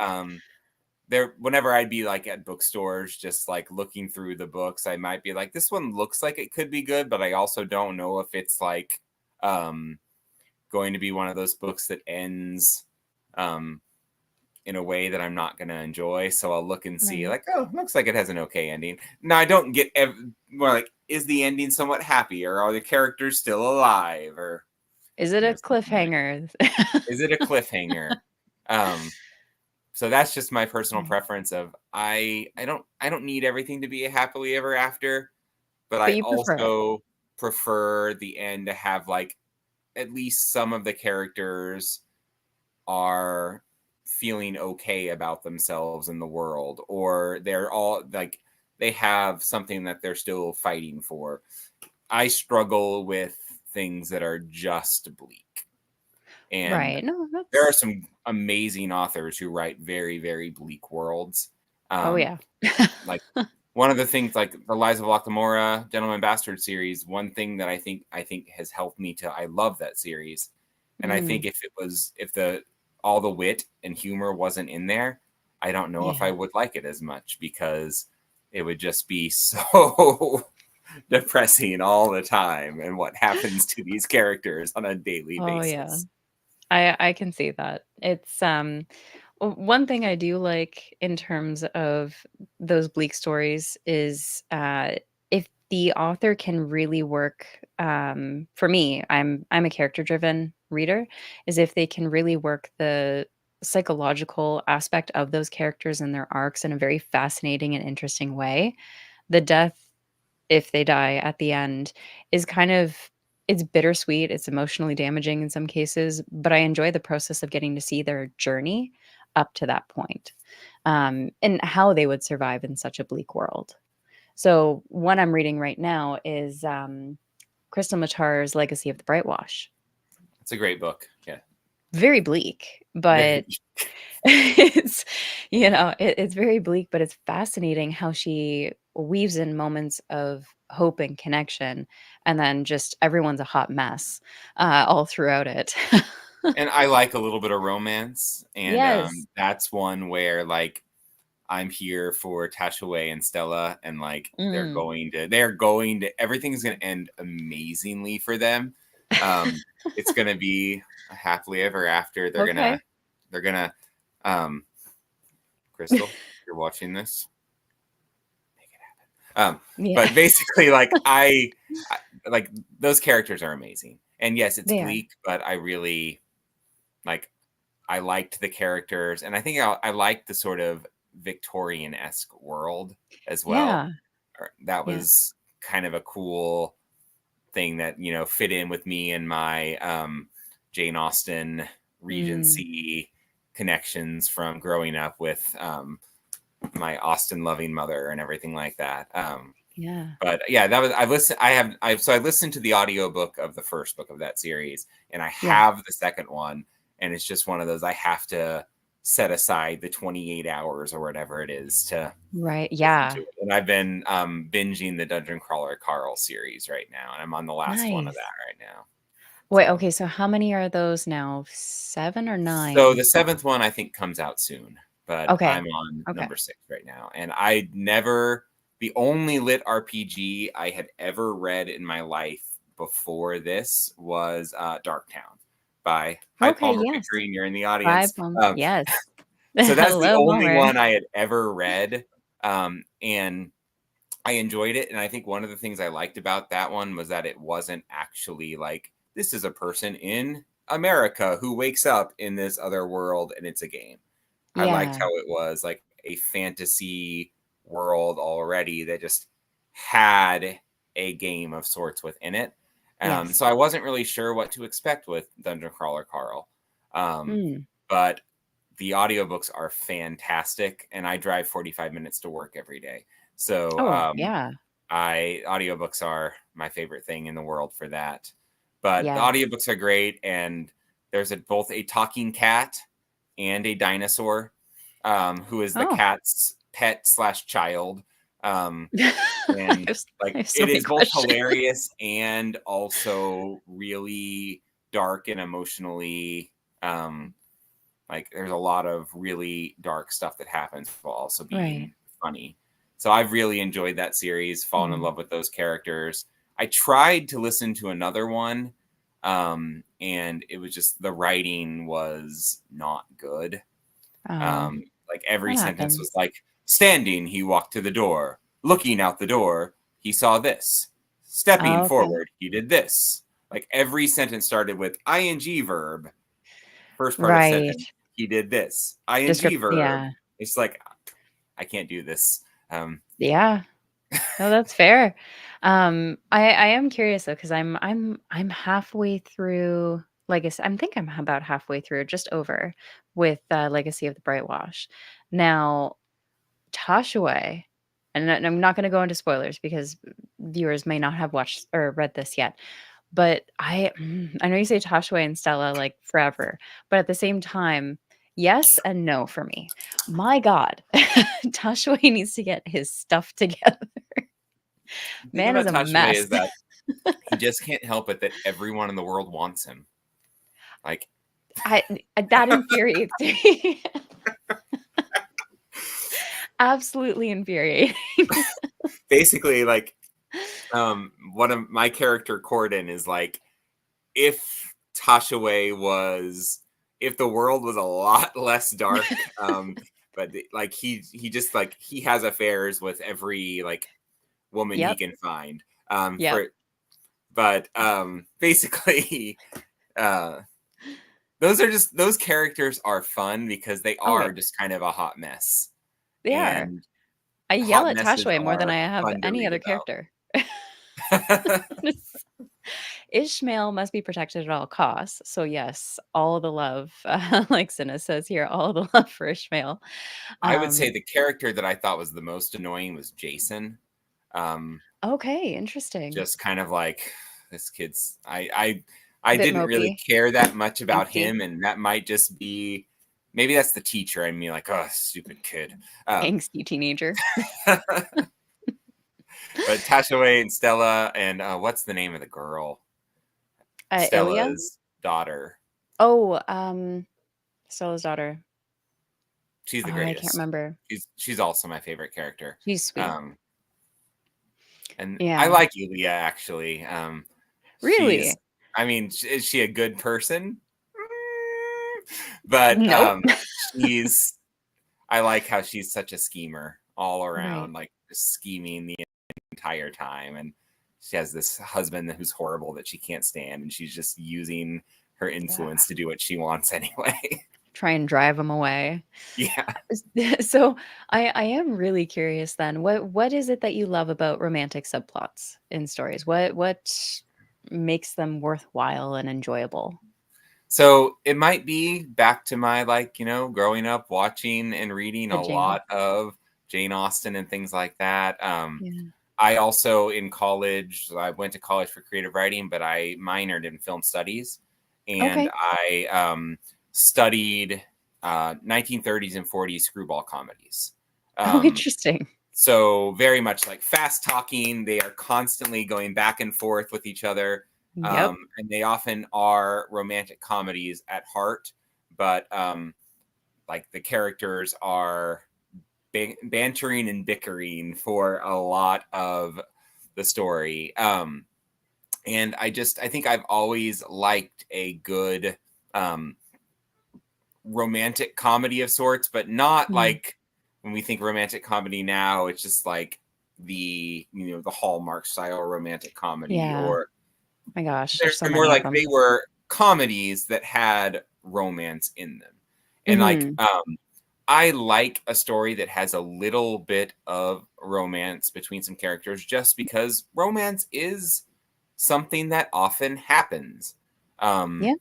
there whenever I'd be like at bookstores just like looking through the books, I might be like, this one looks like it could be good, but I also don't know if it's like um going to be one of those books that ends um in a way that I'm not going to enjoy. So I'll look and see, Right. like, oh, looks like it has an okay ending. Now I don't get more like, is the ending somewhat happy, or are the characters still alive, or Is it a something like, cliffhanger? is it a cliffhanger? Um, so that's just my personal Right. preference. Of I don't need everything to be a happily ever after, but But I you prefer it. also prefer the end to have like at least some of the characters are feeling okay about themselves in the world, or they're all like they have something that they're still fighting for. I struggle with things that are just bleak, and Right. No, there are that's some amazing authors who write very very bleak worlds. oh, um yeah. like one of the things, like the Lies of Lockamora, Gentleman Bastard series, one thing that I think has helped me to I love that series And I Mm, think if the all the wit and humor wasn't in there, I don't know if yeah. I would like it as much, because it would just be so depressing all the time, and what happens to these characters on a daily Oh, yeah. basis. I can see that. It's, one thing I do like in terms of those bleak stories is, if the author can really work, for me, I'm a character-driven reader, is if they can really work the psychological aspect of those characters and their arcs in a very fascinating and interesting way. The death, if they die at the end, is kind of it's bittersweet, it's emotionally damaging in some cases, but I enjoy the process of getting to see their journey up to that point, and how they would survive in such a bleak world. So, one I'm reading right now is, Crystal Matar's Legacy of the Brightwash. It's a great book. Yeah. Very bleak, Very. but it's it's very bleak, but it's fascinating how she weaves in moments of hope and connection, and then just everyone's a hot mess, all throughout it. And I like a little bit of romance, and Yes. that's one where, like, I'm here for Tashaway and Stella, and like Mm. they're going to everything's going to end amazingly for them. It's going to be a happily ever after. Okay. They're gonna um, Crystal, you're watching this. Make it happen. Yeah. But basically, like I like those characters are amazing, and yes, it's They are. bleak, but I really like I liked the characters, and I think I liked the sort of Victorian-esque world as well. Yeah. That Yeah. was kind of a cool thing that fit in with me and my Jane Austen Mm. Regency connections from growing up with my Austen loving mother and everything like that. Yeah. But yeah, that was I listened to the audiobook of the first book of that series, and I Yeah. have the second one, and it's just one of those I have to set aside the 28 hours or whatever it is to Right. listen to Yeah. it. And I've been binging the Dungeon Crawler Carl series right now, and I'm on the last one of Nice. that right now. Wait, So okay, so how many are those now? 7 or so 9? the seventh one I think comes out soon, but Okay. I'm on Okay. number 6 right now. And I never the only lit RPG I had ever read in my life before this was Darktown by Hi Okay, Palmer yes. Pickering. You're in the Bye, audience. Plum. Yes. So that's the Hello, only Palmer. one I had ever read. And I enjoyed it. And I think one of the things I liked about that one was that it wasn't actually like, this is a person in America who wakes up in this other world and it's a game. I liked Yeah. how it was like a fantasy world already that just had a game of sorts within it. Yes. So I wasn't really sure what to expect with Dungeon Crawler Carl. Um, Mm. but the audiobooks are fantastic, and I drive 45 minutes to work every day. So Oh, yeah. I audiobooks are my favorite thing in the world for that. But the Yes. audiobooks are great, and there's both a talking cat and a dinosaur, who is the Oh. cat's pet slash child. I And have I like have so it many is both questions. hilarious and also really dark and emotionally like there's a lot of really dark stuff that happens while also Right. being funny. So I've really enjoyed that series, fallen in Mm. love with those characters. I tried to listen to another one, and it was just the writing was not good. Oh, Like every that sentence was happens. like, standing, he walked to the door. Looking out the door, he saw this. Stepping Oh, okay. forward, he did this. Like every sentence started with ing verb, first part of Right. sentence, he did this. ing verb. Yeah. It's like I can't do this. Yeah. No, that's fair. I am curious though, because I'm halfway through Legacy. I think I'm about halfway through, just over, with Legacy of the Brightwash. Now, Toshaway, and I'm not going to go into spoilers because viewers may not have watched or read this yet. But I know you say Toshaway and Stella like forever, but at the same time, yes and no for me. My God, Toshaway needs to get his stuff together. The thing Man is about a Tashaway mess. is that he just can't help it that everyone in the world wants him. Like, I that infuriates me. Absolutely infuriating. basically, like, one of my character Corden is like, if if the world was a lot less dark, but like he just like he has affairs with every like woman he Yep, can find. yep. Basically, uh, those characters are fun because they Oh, yeah, are just kind of a hot mess, they are. and I yell hot at messes Tashway more than are I have fun to any read other character. about. Ishmael must be protected at all costs. So yes, all the love, like Cinna says here, all the love for Ishmael. I would Um, say the character that I thought was the most annoying was Jason. Um, okay, interesting. just kind of like this kid's. I Bit didn't really mopey, care that much about angsty, him, and that might just be maybe that's the teacher. I mean, like, oh, stupid kid. Um, angsty teenager. but Tashaway and Stella and what's the name of the girl? Ilya? Stella's daughter. Oh, Stella's daughter. She's Oh, the I can't greatest. remember. She's also my favorite character. She's sweet. Um, and I Yeah. like Yulia actually. She's, Really? I mean, is she a good person? But Nope. she's, I like how she's such a schemer all Right. around, like just scheming the entire time. And she has this husband who's horrible that she can't stand, and she's just using her Yeah. influence to do what she wants anyway. Try and drive them away. Yeah. So I am really curious then. What is it that you love about romantic subplots in stories? What makes them worthwhile and enjoyable? So it might be back to my like, growing up watching and reading The a Jane lot Austen. of Jane Austen and things like that. Yeah. I also in college, I went to college for creative writing, but I minored in film studies, and Okay. I studied 1930s and 40s screwball comedies. Oh, Um, interesting. so very much like fast talking. They are constantly going back and forth with each other, Yep. and they often are romantic comedies at heart. But like the characters are bantering and bickering for a lot of the story. And I think I've always liked a good um, romantic comedy of sorts, but not Mm. like when we think romantic comedy now, it's just like the Hallmark style romantic comedy, Yeah. or My gosh, they're there's so more many of like them. they were comedies that had romance in them. And like Mhm. I like a story that has a little bit of romance between some characters just because romance is something that often happens. Um, Yeah.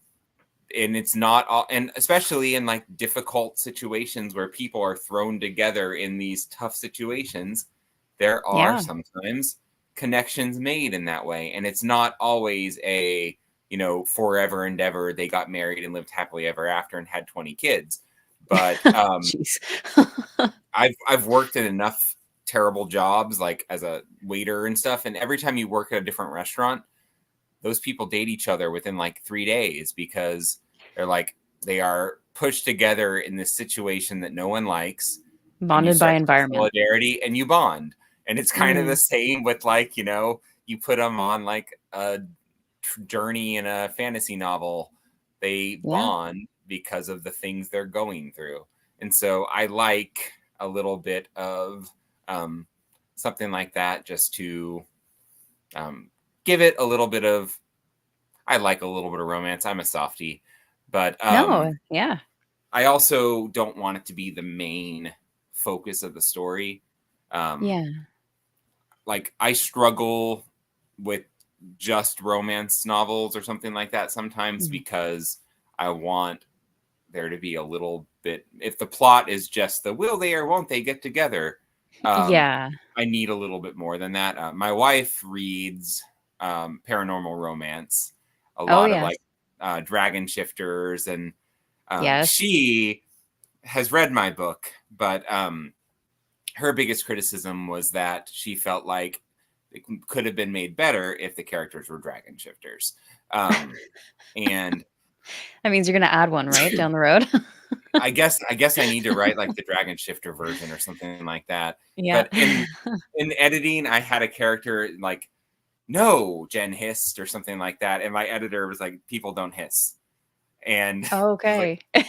and it's not all, and especially in like difficult situations where people are thrown together in these tough situations, there are Yeah. sometimes connections made in that way. And it's not always a, forever endeavor. They got married and lived happily ever after and had 20 kids. But Jeez. I've worked in enough terrible jobs, like as a waiter and stuff, and every time you work at a different restaurant, those people date each other within like 3 days because they are pushed together in this situation that no one likes, and you Bonded by start to have environment. solidarity and you bond. And it's kind of the Mhm. same with like you put them on like a journey in a fantasy novel. They Yeah. bond because of the things they're going through. And so I like a little bit of um, something like that just to um, give it a little bit of. I like a little bit of romance. I'm a softie, but No, yeah. I also don't want it to be the main focus of the story. Um, Yeah. like I struggle with just romance novels or something like that sometimes Mhm. because I want there to be a little bit. If the plot is just the will they or won't they get together, um, Yeah. I need a little bit more than that. My wife reads paranormal romance, a Oh, lot of yes. like dragon shifters, and Yes. she has read my book, but her biggest criticism was that she felt like it could have been made better if the characters were dragon shifters. And That means you're gonna add one, right, down the road? I guess I need to write like the Dragon Shifter version or something like that. Yeah. But in editing, I had a character like, no, Jen hissed or something like that, and my editor was like, people don't hiss, and I was like, Okay.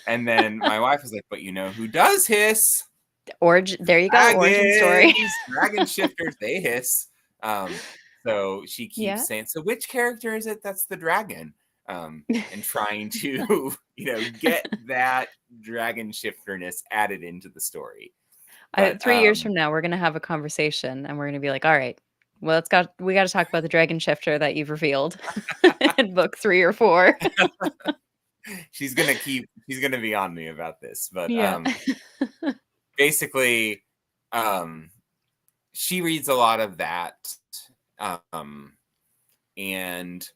and then my wife was like, but you know who does hiss? Origin there you go, origin story. Dragons, dragon shifters, they hiss. Um, so she keeps Yeah. saying, so which character is it that's the dragon? And trying to, get that dragon shifterness added into the story. I But 3 years from now, we're gonna have a conversation, and we're gonna be like, "All right, well, we gotta talk about the dragon shifter that you've revealed in book 3 or 4." she's gonna be on me about this. But Yeah. basically, um, she reads a lot of that. And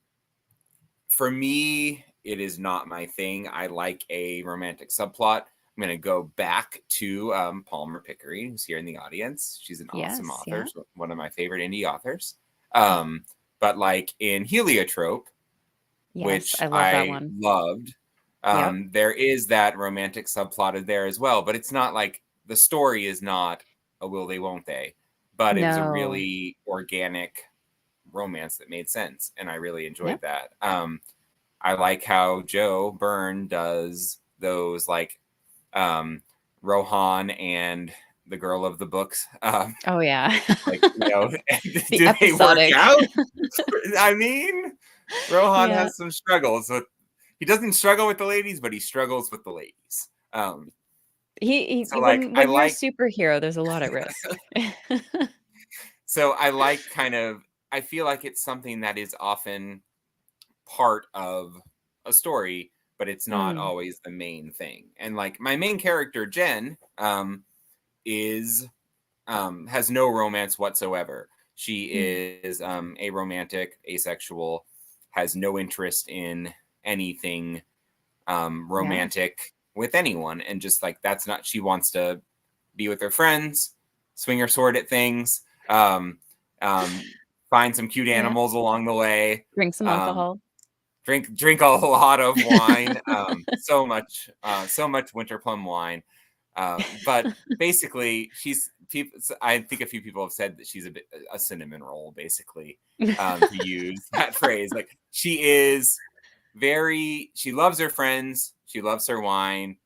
for me, it is not my thing. I like a romantic subplot. I'm going to go back to Palmer Pickering, who's here in the audience. She's an awesome Yes, author, yeah. one of my favorite indie authors. But like in Heliotrope, Yes, which I love that I one. loved, Yep. there is that romantic subplot there as well. But it's not like the story is not a will they, won't they. But it was a No. really organic romance that made sense. And I really enjoyed Yep. that. I like how Joe Byrne does those like Rohan and the girl of the books. Oh, yeah. Like, The do they work episodic. out? I mean, Rohan Yeah. has some struggles. He doesn't struggle with the ladies, but he struggles with the ladies. So like I When you're a like superhero, there's a lot at risk. so I like I feel like it's something that is often part of a story, but it's not Mm, always the main thing. And like my main character, Jen, is has no romance whatsoever. She mm, is aromantic, asexual, has no interest in anything yeah. romantic with anyone, and just like that's not. She wants to be with her friends, swing her sword at things, um, um, find some cute Yeah. animals along the way, Drink some um, alcohol. drink a lot of wine, so much winter plum wine. But basically, she's people. I think a few people have said that she's a cinnamon roll, basically, to use that phrase. Like she is she loves her friends, she loves her wine,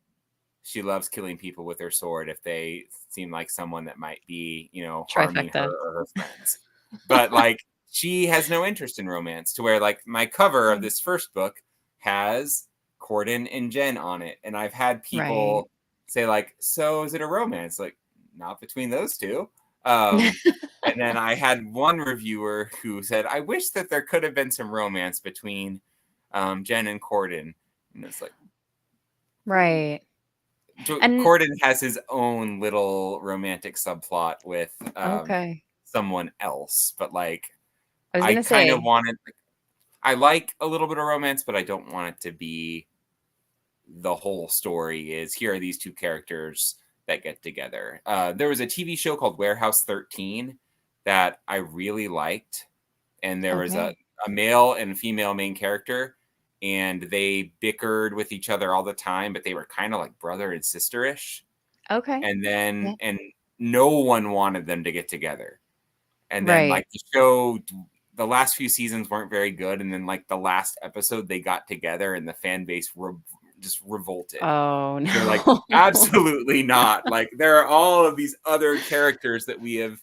she loves killing people with her sword if they seem like someone that might be, harming her Trifecta. or her friends. But like she has no interest in romance, to where like my cover of Mm, this first book has Corden and Jen on it. And I've had right. people say like, so is it a romance? Like, not between those two. And then I had one reviewer who said, I wish that there could have been some romance between Jen and Corden. And it's like, Right. And Corden has his own little romantic subplot with okay. someone else, but like I was I gonna kind of say, wanted. I like a little bit of romance, but I don't want it to be the whole story. Is here are these two characters that get together. There was a TV show called Warehouse 13 that I really liked, and there was a okay. male and female main character, and they bickered with each other all the time, but they were kind of like brother and sister-ish. Okay. And Yeah. then no one wanted them to get together. And then Right. like the show, the last few seasons weren't very good, and then like the last episode they got together and the fan base just revolted. Oh, They're like, no. absolutely not. Like there are all of these other characters that we have,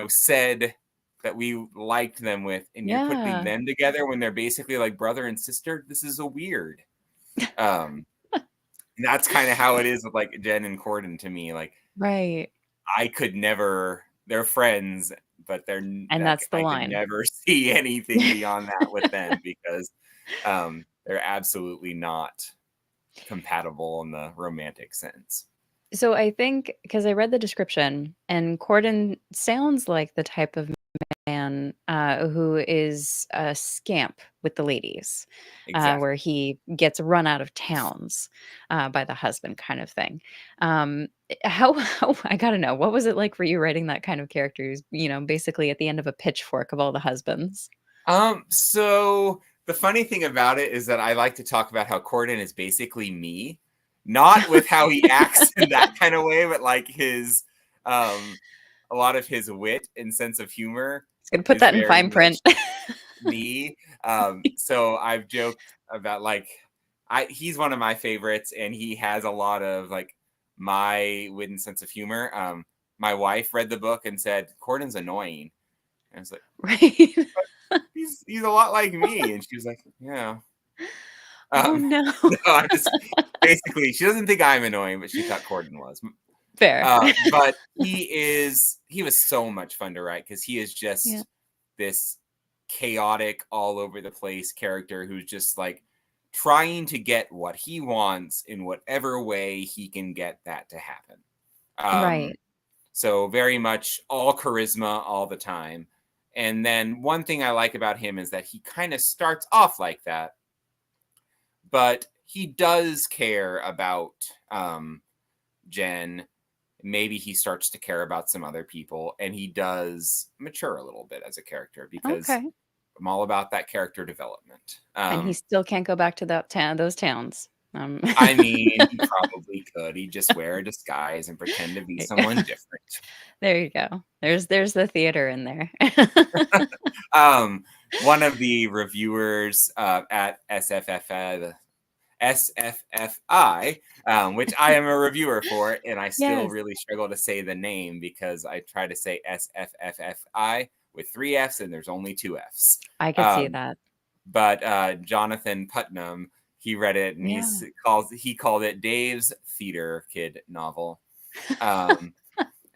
said that we liked them with, and you're putting Yeah. them together when they're basically like brother and sister. This is a weird. Um, and that's kind of how it is with like Jen and Corden to me. Like Right. I could never. They're friends, but And like that's the I could line. never see anything beyond that with them because they're absolutely not compatible in the romantic sense. So I think because I read the description, and Corden sounds like the type of man who is a scamp with the ladies, where Exactly. he gets run out of towns by the husband, kind of thing. How I gotta know, what was it like for you writing that kind of character? Who's, basically at the end of a pitchfork of all the husbands. So The funny thing about it is that I like to talk about how Corden is basically me, not with how he acts in that kind of way, but like his, a lot of his wit and sense of humor It's gonna put is that in very fine print. much me. So I've joked about like, he's one of my favorites, and he has a lot of like my wit and sense of humor. My wife read the book and said Corden's annoying, and I was like, Right. he's a lot like me, and she was like, yeah. Oh, Um, no. no, I just basically she doesn't think I'm annoying, but she thought Corden was. Fair. But he was so much fun to write because he is Yeah. just this chaotic, all over the place character who's just like trying to get what he wants in whatever way he can get that to happen. Right. So very much all charisma all the time. And then one thing I like about him is that he kind of starts off like that, but he does care about Jen. Maybe he starts to care about some other people, and he does mature a little bit as a character because Okay. I'm all about that character development. And he still can't go back to those towns. I mean, he probably could. He'd just wear a disguise and pretend to be someone different. There you go. There's the theater in there. One of the reviewers at SFFI, which I am a reviewer for, and I still Yes, really struggle to say the name because I try to say SFFFI with 3 F's and there's only 2 F's. I could see Um, that. but Jonathan Putnam, he read it and Yeah. he called it Dave's theater kid novel, um,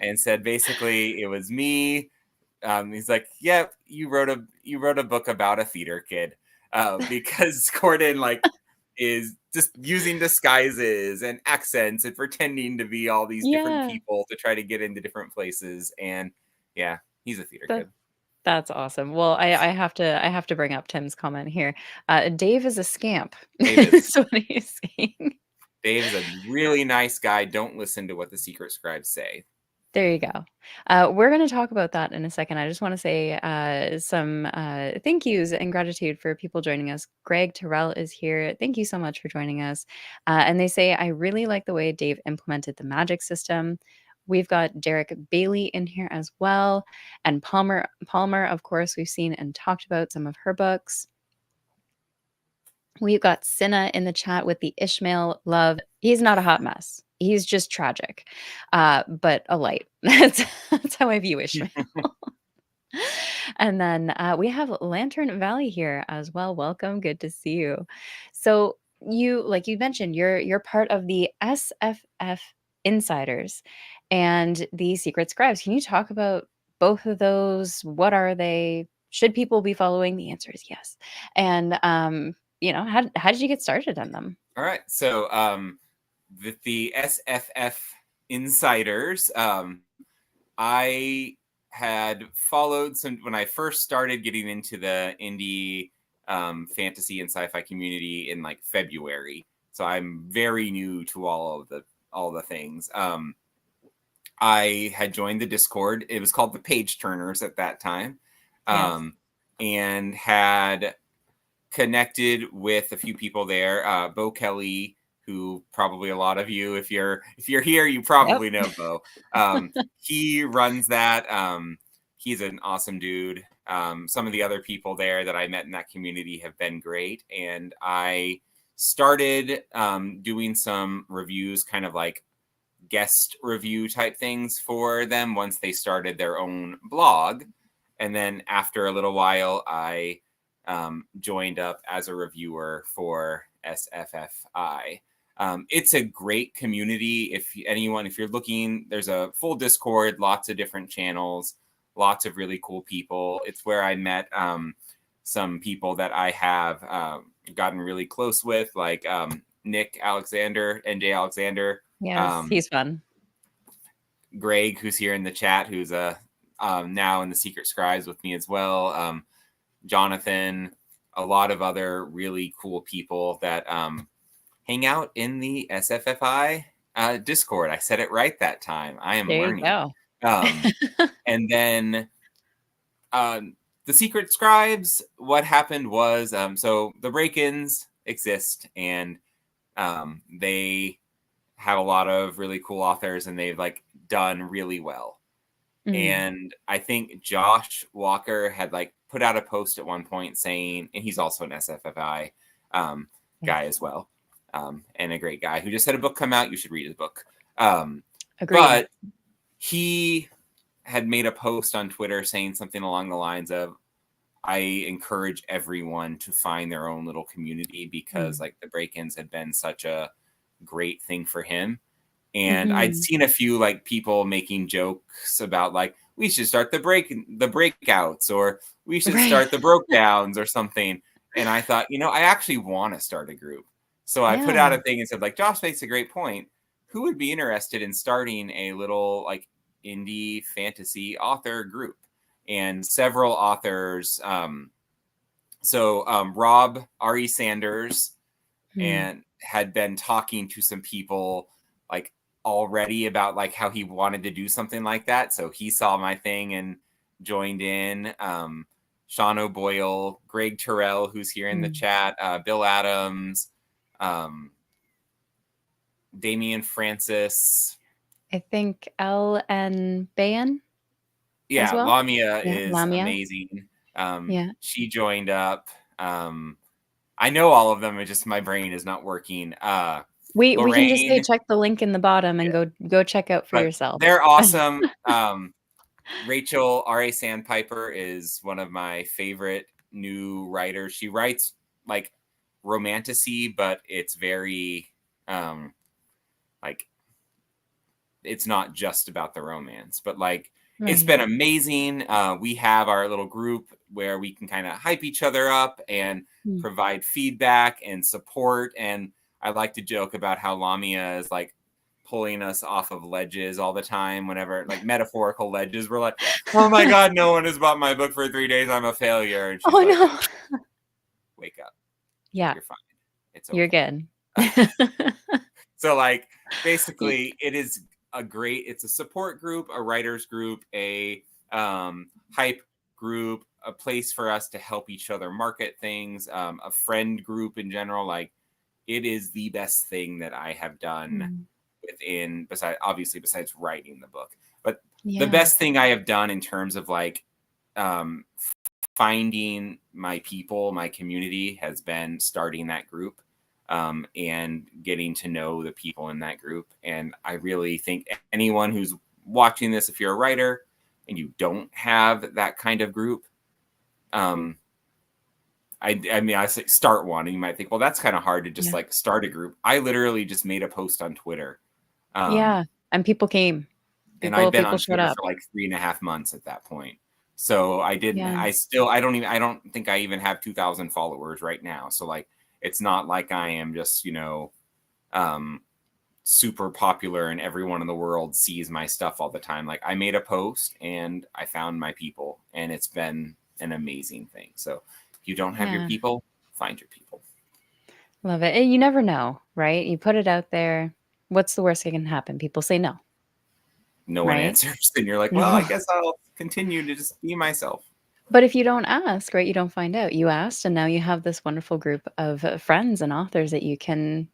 and said basically it was me. He's like, "Yep, you wrote a book about a theater kid," because Corden like is just using disguises and accents and pretending to be all these different Yeah. people to try to get into different places. And yeah, he's a theater That kid. that's awesome. Well, I have to bring up Tim's comment here. Dave is a scamp. Dave is That's what he's saying. Dave is a really nice guy. Don't listen to what the secret scribes say. There you go. We're going to talk about that in a second. I just want to say some thank yous and gratitude for people joining us. Greg Terrell is here. Thank you so much for joining us. And they say, I really like the way Dave implemented the magic system. We've got Derek Bailey in here as well. And Palmer, of course, we've seen and talked about some of her books. We've got Cinna in the chat with the Ishmael love. He's not a hot mess. He's just tragic, but a light. That's how I view Ishmael. And then we have Lantern Valley here as well. Welcome. Good to see you. So you, like you mentioned, you're part of the SFF Insiders and the Secret Scribes. Can you talk about both of those? What are they? Should people be following? The answer is yes. And how did you get started on them? All right, so the SFF insiders, I had followed some when I first started getting into the indie fantasy and sci-fi community in like February. So I'm very new to all the things. I had joined the Discord. It was called the Page Turners at that time, Yes. and had connected with a few people there. Bo Kelly, who probably a lot of you, if you're here, you Yep. probably know Bo. He runs that. He's an awesome dude. Some of the other people there that I met in that community have been great, and I started doing some reviews, kind of like guest review type things for them once they started their own blog. And then after a little while, I joined up as a reviewer for SFFI. It's a great community. If you're looking, there's a full Discord, lots of different channels, lots of really cool people. It's where I met some people that I have gotten really close with, like Nick Alexander, NJ Alexander, Yes, he's fun. Greg, who's here in the chat, who's now in the Secret Scribes with me as well. Jonathan, a lot of other really cool people that hang out in the SFFI Discord. I said it right that time. I am There you learning. go. And then the secret scribes, what happened was, so the break-ins exist, and they have a lot of really cool authors, and they've like done really well. And I think Josh Walker had like put out a post at one point saying, and he's also an SFFI guy as well, and a great guy who just had a book come out. You should read his book. Agreed. But he had made a post on Twitter saying something along the lines of, I encourage everyone to find their own little community, because like the break-ins had been such a great thing for him. And I'd seen a few like people making jokes about like, we should start the breakouts, or we should start the broke downs or something. And I thought, I actually want to start a group. So I put out a thing and said, like, Josh makes a great point. Who would be interested in starting a little like indie fantasy author group? And several authors. Rob R.E. Sanders and had been talking to some people like already about like how he wanted to do something like that. So he saw my thing and joined in. Sean O'Boyle, Greg Terrell, who's here in the chat, Bill Adams, Damian Francis. I think L.N. Bayan. Yeah, well? Lamia Yeah, is Lamia. amazing. She joined up. I know all of them. It's just my brain is not working. We can just say check the link in the bottom and go check out for yourself. They're awesome. Rachel R.A. Sandpiper is one of my favorite new writers. She writes like romantasy, but it's very like it's not just about the romance, but like it's been amazing. We have our little group where we can kind of hype each other up and provide feedback and support. And I like to joke about how Lamia is like pulling us off of ledges all the time, whenever like metaphorical ledges. We're like, oh my God, no one has bought my book for 3 days. I'm a failure. And she's no. Wake up. Yeah. You're fine. It's okay. You're good. So like basically it's a support group, a writers group, a hype group, a place for us to help each other market things, a friend group in general. Like it is the best thing that I have done besides writing the book. But the best thing I have done in terms of like finding my people, my community, has been starting that group. And getting to know the people in that group. And I really think anyone who's watching this, if you're a writer and you don't have that kind of group, I say start one, and you might think, well, that's kind of hard to just like start a group. I literally just made a post on Twitter. And people came. And I've been on Twitter for like 3.5 months at that point. So I didn't, I don't think I even have 2,000 followers right now. So like, it's not like I am just, super popular and everyone in the world sees my stuff all the time. Like I made a post and I found my people, and it's been an amazing thing. So if you don't have your people, find your people. Love it. And you never know, right? You put it out there. What's the worst that can happen? People say no. No one answers. And you're like, well, I guess I'll continue to just be myself. But if you don't ask, right, you don't find out. You asked, and now you have this wonderful group of friends and authors that you can,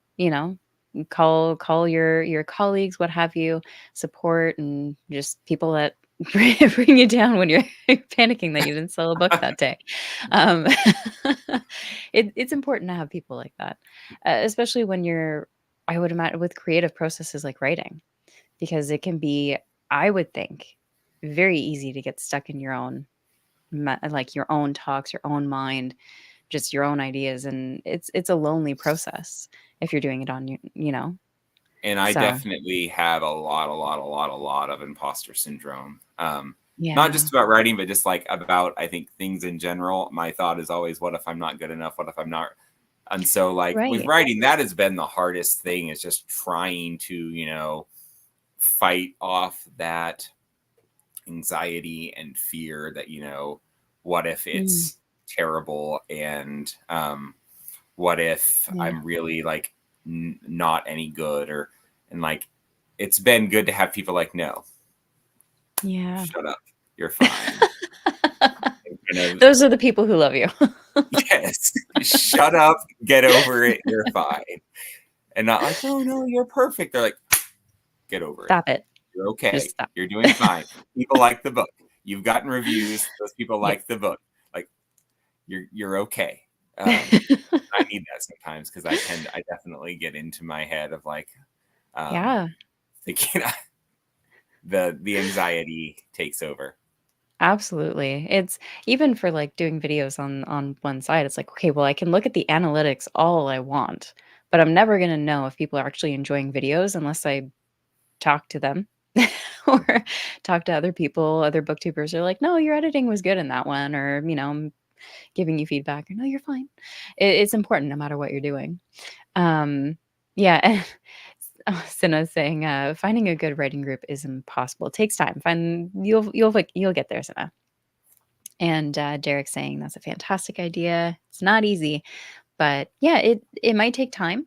call your colleagues, what have you, support, and just people that bring you down when you're panicking that you didn't sell a book that day. It's important to have people like that, especially when I would imagine, with creative processes like writing, because it can be, I would think, very easy to get stuck in your own talks, your own mind, just your own ideas. And it's a lonely process if you're doing it on your. And I definitely have a lot of imposter syndrome. Not just about writing, but just like about, I think, things in general. My thought is always, what if I'm not good enough? What if I'm not? And so like with writing, that has been the hardest thing, is just trying to, fight off that anxiety and fear that, what if it's terrible, and what if I'm really like not any good, and like it's been good to have people like, no, shut up, you're fine. kind of, Those are the people who love you. yes, shut up, get over it, you're fine. And not like, oh no, you're perfect. They're like, get over it. Stop it. You're Just okay. stop. You're doing fine. People like the book. You've gotten reviews. Those people Yeah. like the book. Like, you're okay. I need that sometimes because I definitely get into my head of like, Yeah, thinking the anxiety takes over. absolutely. It's even for like doing videos on one side, it's like, okay, well, I can look at the analytics all I want, but I'm never gonna know if people are actually enjoying videos unless I talk to them or talk to other people, other booktubers are like, no, your editing was good in that one, or I'm giving you feedback, or no, you're fine. It's important no matter what you're doing. Yeah. Cinna's saying, finding a good writing group is impossible. It takes time. You'll get there, Cinna. And Derek's saying that's a fantastic idea. It's not easy, but yeah, it might take time.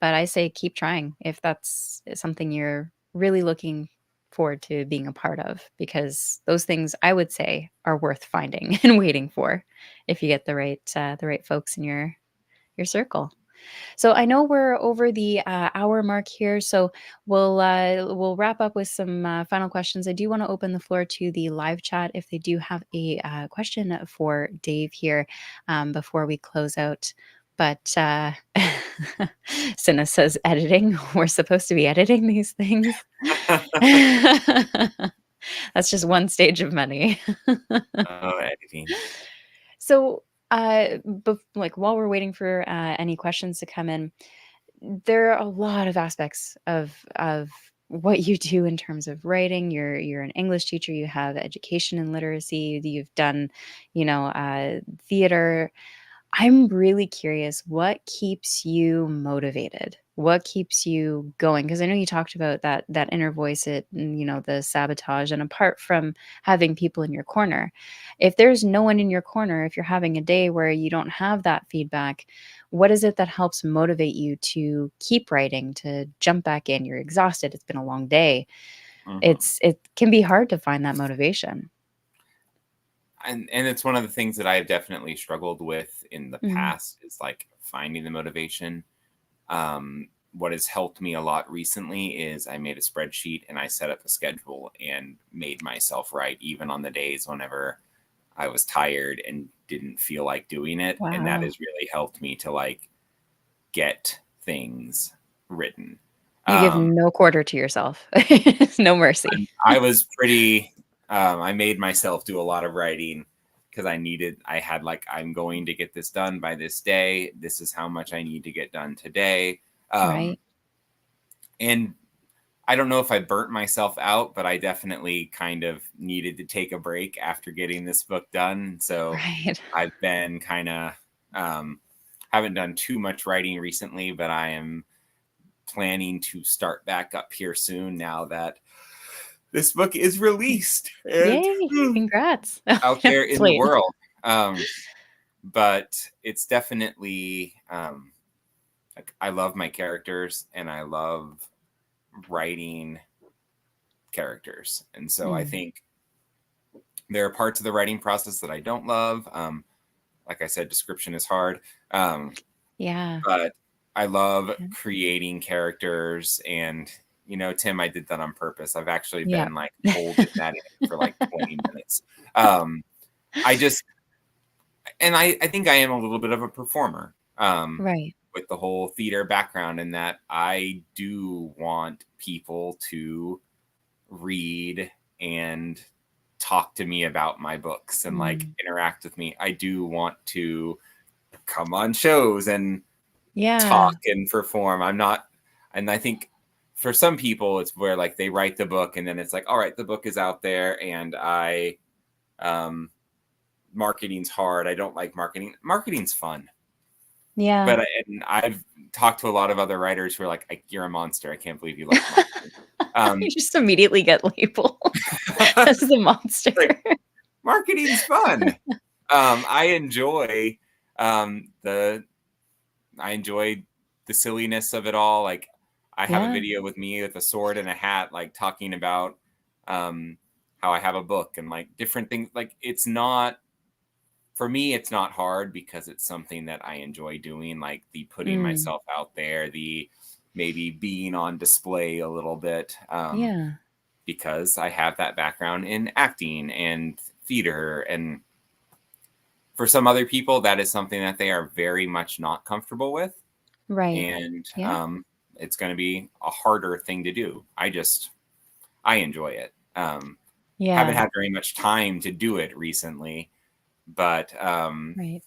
But I say keep trying if that's something you're really looking forward to being a part of, because those things I would say are worth finding and waiting for if you get the right folks in your circle. So I know we're over the hour mark here, so we'll wrap up with some final questions. I do want to open the floor to the live chat if they do have a question for Dave here before we close out. But Cinna says editing. We're supposed to be editing these things. That's just one stage of many. Oh, editing. So, like while we're waiting for any questions to come in, there are a lot of aspects of what you do in terms of writing. You're an English teacher. You have education and literacy. You've done, theater. I'm really curious, what keeps you motivated? What keeps you going? Because I know you talked about that inner voice, the sabotage, and apart from having people in your corner, if there's no one in your corner, if you're having a day where you don't have that feedback, what is it that helps motivate you to keep writing, to jump back in? You're exhausted. It's been a long day. Hmm. It can be hard to find that motivation. And it's one of the things that I have definitely struggled with in the Mhm. past is like finding the motivation. What has helped me a lot recently is I made a spreadsheet and I set up a schedule and made myself write even on the days whenever I was tired and didn't feel like doing it. And that Wow. has really helped me to like get things written. You give Um, no quarter to yourself. No mercy. I was pretty, I made myself do a lot of writing because I had like, I'm going to get this done by this day. This is how much I need to get done today. Um, Right, and I don't know if I burnt myself out, but I definitely kind of needed to take a break after getting this book done. So right. I've been kind of, haven't done too much writing recently, but I am planning to start back up here soon now that this book is released and Yay, congrats. out Yeah, there it's in the late. world. But it's definitely like I love my characters and I love writing characters. And so I Mm, think there are parts of the writing process that I don't love. Like I said, description is hard. Um, yeah, but I love yeah, creating characters and Tim, I did that on purpose. I've actually yeah. been like holding that in for like 20 minutes. Um, I just and I think I am a little bit of a performer Right. with the whole theater background in that I do want people to read and talk to me about my books and like Mm, interact with me. I do want to come on shows and yeah, talk and perform. I'm not, and I think for some people it's where like they write the book and then it's like, all right, the book is out there and um, marketing's hard. I don't like marketing. Marketing's fun. yeah. But and I've talked to a lot of other writers who are like, "You're a monster. I can't believe you like marketing." You Um, just immediately get labeled as the monster. like marketing's fun. I enjoy the I enjoy the silliness of it all. Like I have a Yeah, video with me with a sword and a hat, like talking about how I have a book and like different things. Like it's not. for me, it's not hard because it's something that I enjoy doing, like the putting Mm, myself out there, the maybe being on display a little bit, yeah. because I have that background in acting and theater. And for some other people, that is something that they are very much not comfortable with. Right. And Yeah. it's going to be a harder thing to do. I enjoy it. Haven't Yeah. had very much time to do it recently, but Right.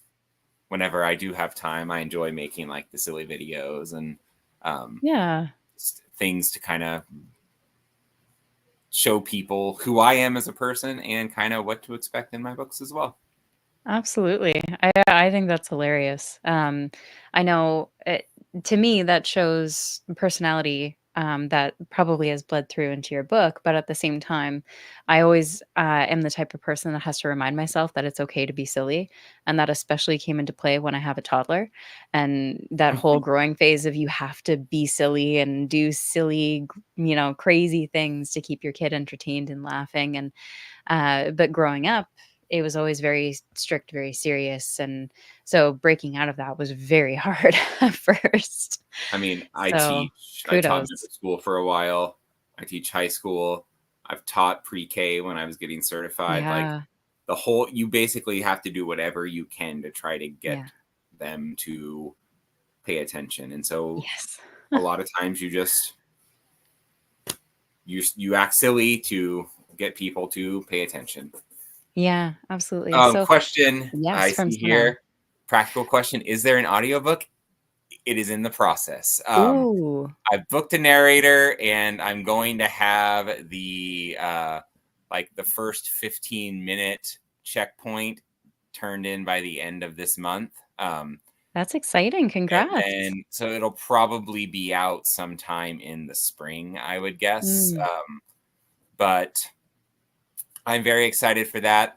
whenever I do have time, I enjoy making like the silly videos and um, Yeah. things to kind of show people who I am as a person and kind of what to expect in my books as well. Absolutely. I think that's hilarious. I know to me that shows personality that probably has bled through into your book, but at the same time, I always am the type of person that has to remind myself that it's okay to be silly, and that especially came into play when I have a toddler, and that whole growing phase of you have to be silly and do silly, crazy things to keep your kid entertained and laughing, and but growing up, it was always very strict, very serious, and so breaking out of that was very hard at first. I mean, So, I taught middle kudos. school for a while. I teach high school. I've taught pre-K when I was getting certified. Like Yeah, you basically have to do whatever you can to try to yeah. get them to pay attention. And so Yes. a lot of times you act silly to get people to pay attention. Yeah, absolutely. So, Question I yes, from see someone. here. Practical question. Is there an audiobook? It is in the process. Ooh, I've booked a narrator and I'm going to have the like the first 15-minute checkpoint turned in by the end of this month. that's exciting. And Congrats. then so it'll probably be out sometime in the spring, I would guess. Mm, But I'm very excited for that.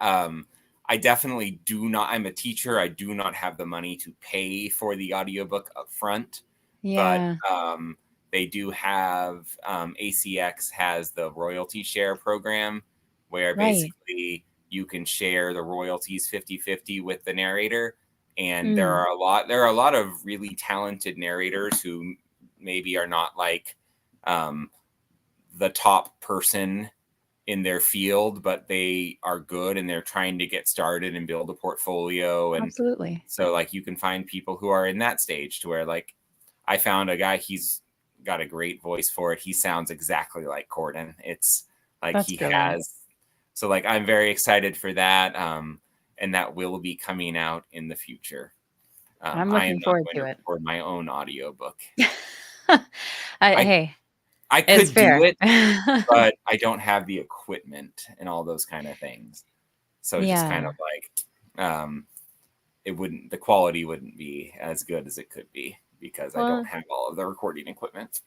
I definitely do not, I'm a teacher. I do not have the money to pay for the audiobook up front, but yeah, they do have, ACX has the royalty share program where right. basically you can share the royalties 50-50 with the narrator. And Mm, there are a lot of really talented narrators who maybe are not like um, the top person in their field, but they are good and they're trying to get started and build a portfolio. And absolutely. so like you can find people who are in that stage to where like I found a guy, he's got a great voice for it. He sounds exactly like Corden. It's like That's he brilliant. has, so like I'm very excited for that. And that will be coming out in the future. I'm I am looking not forward going to to it. record my own audiobook. I Hey, I it's could do fair. it, but I don't have the equipment and all those kind of things. So it's just kind Yeah. of like the quality wouldn't be as good as it could be because I don't Well, have all of the recording equipment.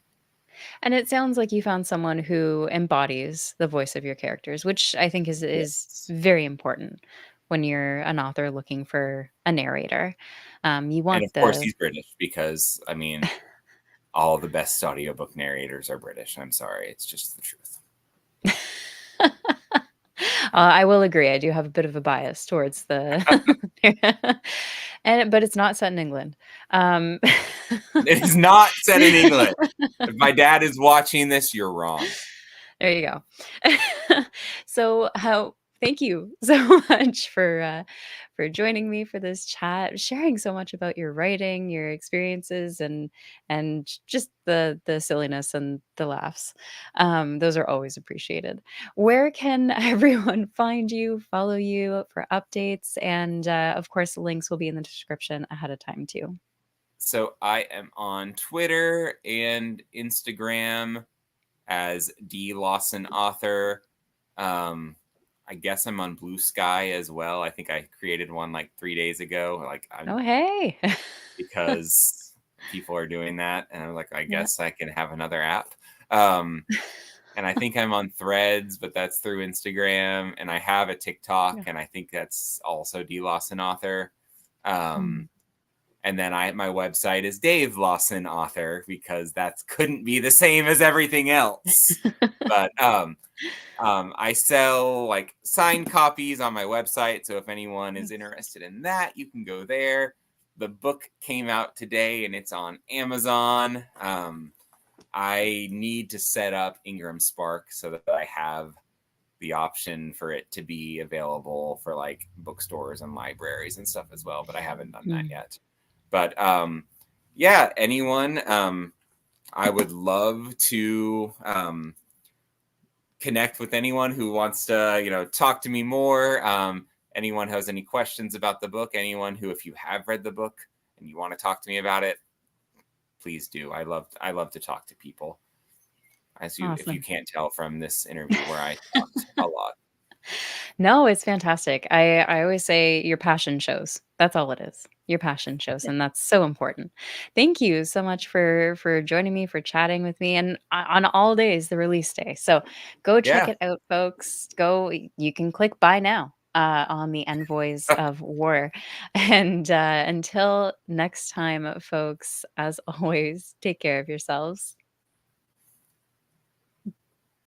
and it sounds like you found someone who embodies the voice of your characters, which I think is Yes. very important when you're an author looking for a narrator. You And want of course the he's British because I mean all the best audiobook narrators are British. I'm sorry, it's just the truth. I will agree. I do have a bit of a bias towards the but it's not set in England. Um, It is not set in England. If my dad is watching this, you're wrong. There you go. So, how thank you so much for joining me for this chat, sharing so much about your writing, your experiences, and just the silliness and the laughs. Those are always appreciated. Where can everyone find you, follow you for updates, and of course, the links will be in the description ahead of time too. So I am on Twitter and Instagram as D Lawson author. Um, I guess I'm on Blue Sky as well. I think I created one like 3 days ago. Like Oh, I'm hey. because people are doing that, and I'm like, I Yeah. guess I can have another app. Um, and I think I'm on Threads, but that's through Instagram. And I have a TikTok, Yeah. and I think that's also D Lawson author. Um, Mm. And then my website is Dave Lawson Author, because that couldn't be the same as everything else. But I sell like signed copies on my website, so if anyone is interested in that, you can go there. The book came out today and it's on Amazon. I need to set up Ingram Spark so that I have the option for it to be available for like bookstores and libraries and stuff as well, but I haven't done that yet. But yeah, anyone, I would love to connect with anyone who wants to, talk to me more. Anyone has any questions about the book, anyone who, if you have read the book and you want to talk to me about it, please do. I love to talk to people. If you can't tell from this interview where I talked a lot. No, it's fantastic. I always say your passion shows. That's all it is. Your passion shows, and that's so important. Thank you so much for joining me, for chatting with me, and on all days, the release day. So go check Yeah. it out, folks. You can click buy now on the Envoys of War. And until next time, folks, as always, take care of yourselves.